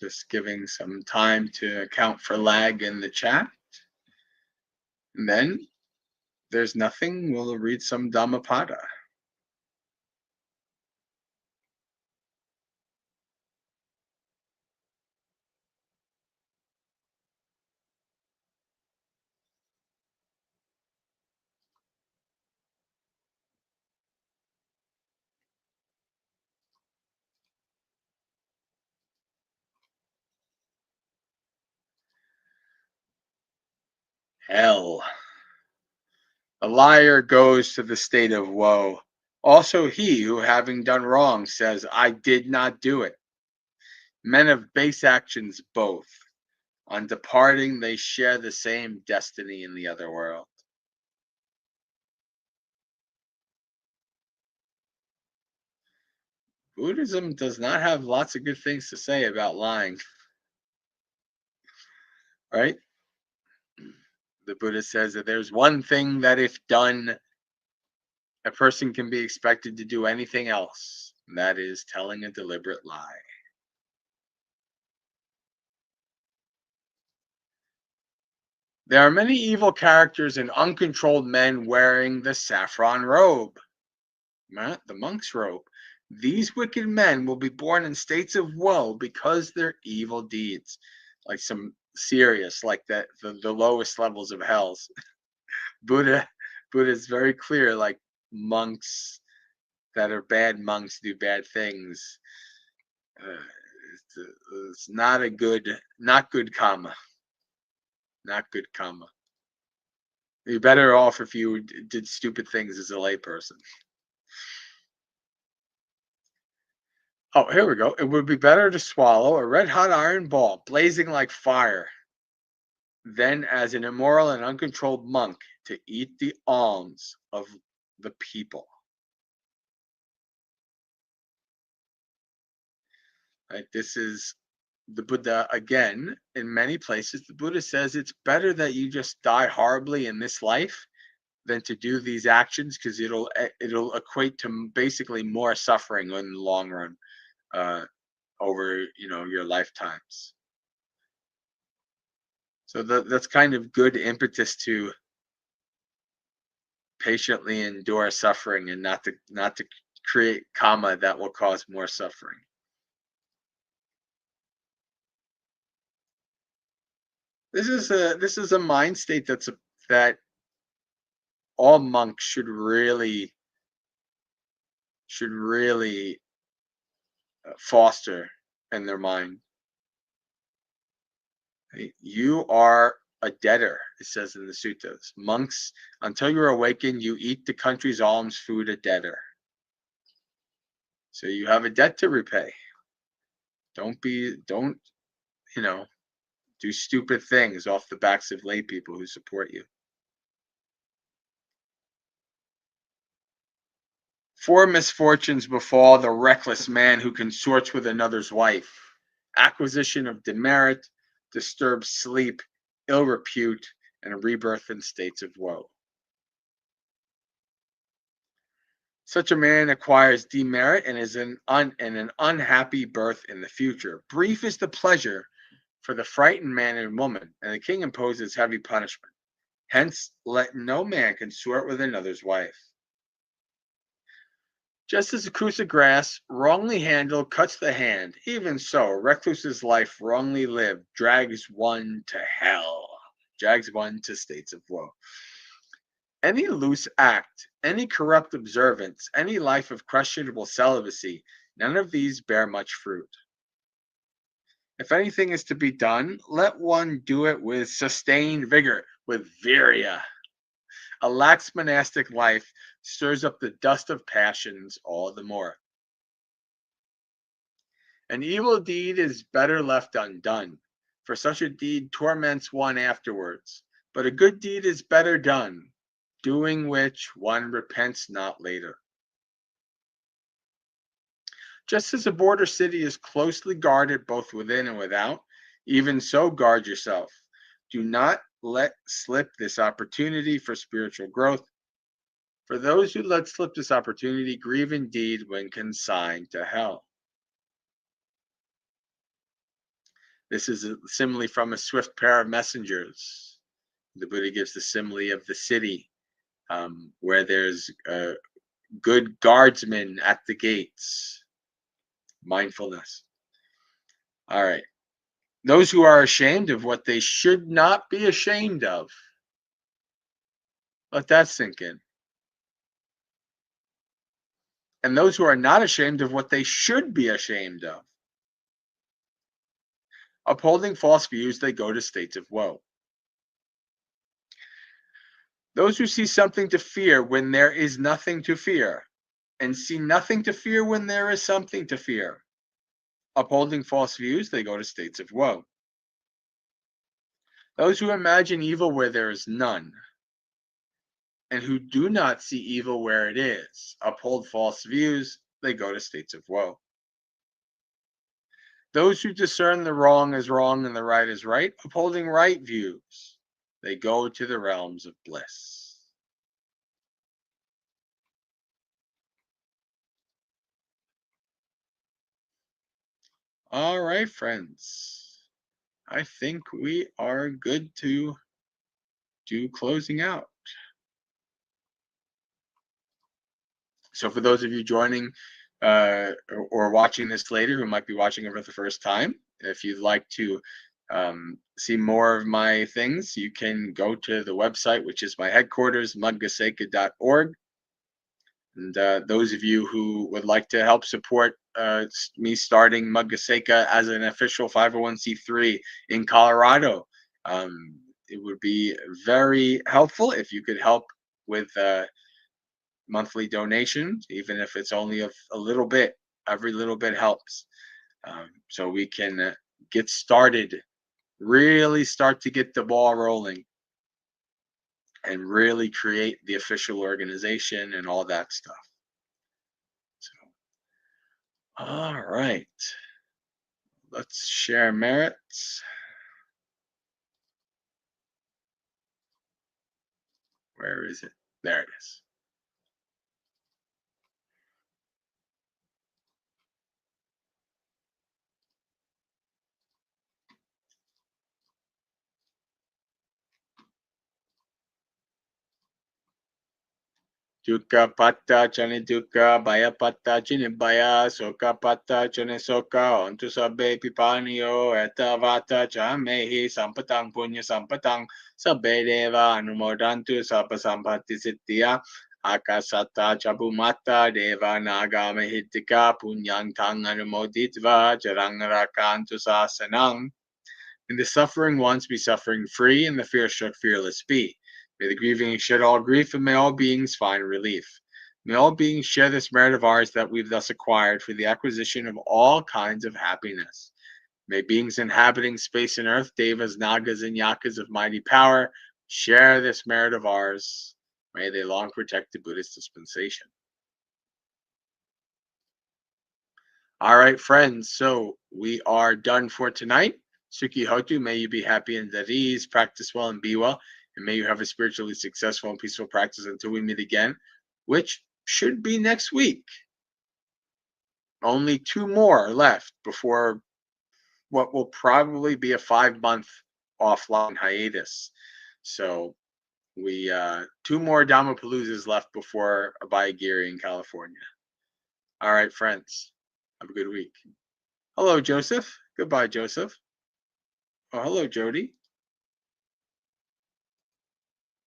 Just giving some time to account for lag in the chat. And then there's nothing. We'll read some Dhammapada. Hell. A liar goes to the state of woe. Also he who, having done wrong, says, "I did not do it." Men of base actions both. On departing, they share the same destiny in the other world. Buddhism does not have lots of good things to say about lying, right? The Buddha says that there's one thing that, if done, a person can be expected to do anything else, and that is telling a deliberate lie. There are many evil characters and uncontrolled men wearing the saffron robe, not the monk's robe. These wicked men will be born in states of woe because their evil deeds, like some serious, like that the lowest levels of hells. Buddha Buddha is very clear, like monks that are bad monks do bad things. Uh, it's not a good, not good karma, not good karma. You're better off if you did stupid things as a layperson. Oh, here we go. It would be better to swallow a red hot iron ball blazing like fire than, as an immoral and uncontrolled monk, to eat the alms of the people. Right? This is the Buddha again. In many places, the Buddha says it's better that you just die horribly in this life than to do these actions, because it'll equate to basically more suffering in the long run, over your lifetimes. So that's kind of good impetus to patiently endure suffering and not to create karma that will cause more suffering. This is a mind state that all monks should really foster in their mind. You are a debtor, it says in the suttas. Monks, until you're awakened, you eat the country's alms food, a debtor. So you have a debt to repay. Don't do stupid things off the backs of lay people who support you. 4 misfortunes befall the reckless man who consorts with another's wife: acquisition of demerit, disturbed sleep, ill repute, and a rebirth in states of woe. Such a man acquires demerit and is an unhappy birth in the future. Brief is the pleasure for the frightened man and woman, and the king imposes heavy punishment. Hence, let no man consort with another's wife. Just as a cruse of grass, wrongly handled, cuts the hand, even so, a recluse's life wrongly lived drags one to hell, drags one to states of woe. Any loose act, any corrupt observance, any life of questionable celibacy, none of these bear much fruit. If anything is to be done, let one do it with sustained vigor, with virya. A lax monastic life stirs up the dust of passions all the more. An evil deed is better left undone, for such a deed torments one afterwards. But a good deed is better done, doing which one repents not later. Just as a border city is closely guarded both within and without, even so guard yourself. Do not let slip this opportunity for spiritual growth. For those who let slip this opportunity grieve indeed when consigned to hell. This is a simile from a swift pair of messengers. The Buddha gives the simile of the city, where there's good guardsmen at the gates. Mindfulness. All right. Those who are ashamed of what they should not be ashamed of. Let that sink in. And those who are not ashamed of what they should be ashamed of. Upholding false views, they go to states of woe. Those who see something to fear when there is nothing to fear, and see nothing to fear when there is something to fear. Upholding false views, they go to states of woe. Those who imagine evil where there is none, and who do not see evil where it is, uphold false views, they go to states of woe. Those who discern the wrong as wrong and the right as right, upholding right views, they go to the realms of bliss. All right, friends. I think we are good to do closing out. So for those of you joining or watching this later, who might be watching it for the first time, if you'd like to see more of my things, you can go to the website, which is my headquarters, mudgaseka.org. And those of you who would like to help support me starting Mudgaseka as an official 501c3 in Colorado, it would be very helpful if you could help with monthly donations, even if it's only a little bit. Every little bit helps. So we can get started, really start to get the ball rolling and really create the official organization and all that stuff. So, all right. Let's share merits. Where is it? There it is. Dukkha patta chani dukkha, bhaya patta chini bhaya, soka patta chani soka, ontu sabbe pipaniyo, eta vata cha mehi sampatang punya sampatang, sabbe deva anumodantu sabba sampatti siddhya, akasata chabumata deva naga mehitika punyang tang anumoditva jarang rakantu sasanang. May the suffering ones be suffering free, and the fear-struck fearless be. May the grieving shed all grief, and may all beings find relief. May all beings share this merit of ours that we've thus acquired for the acquisition of all kinds of happiness. May beings inhabiting space and earth, devas, nagas, and yakas of mighty power, share this merit of ours. May they long protect the Buddhist dispensation. All right, friends. So we are done for tonight. Suki Hotu, may you be happy and at ease, practice well and be well, and may you have a spiritually successful and peaceful practice until we meet again, which should be next week. Only 2 more left before what will probably be a 5-month offline hiatus. So we 2 more Dhammapaloozas left before Abhayagiri in California. All right, friends. Have a good week. Hello, Joseph. Goodbye, Joseph. Oh, hello, Jody.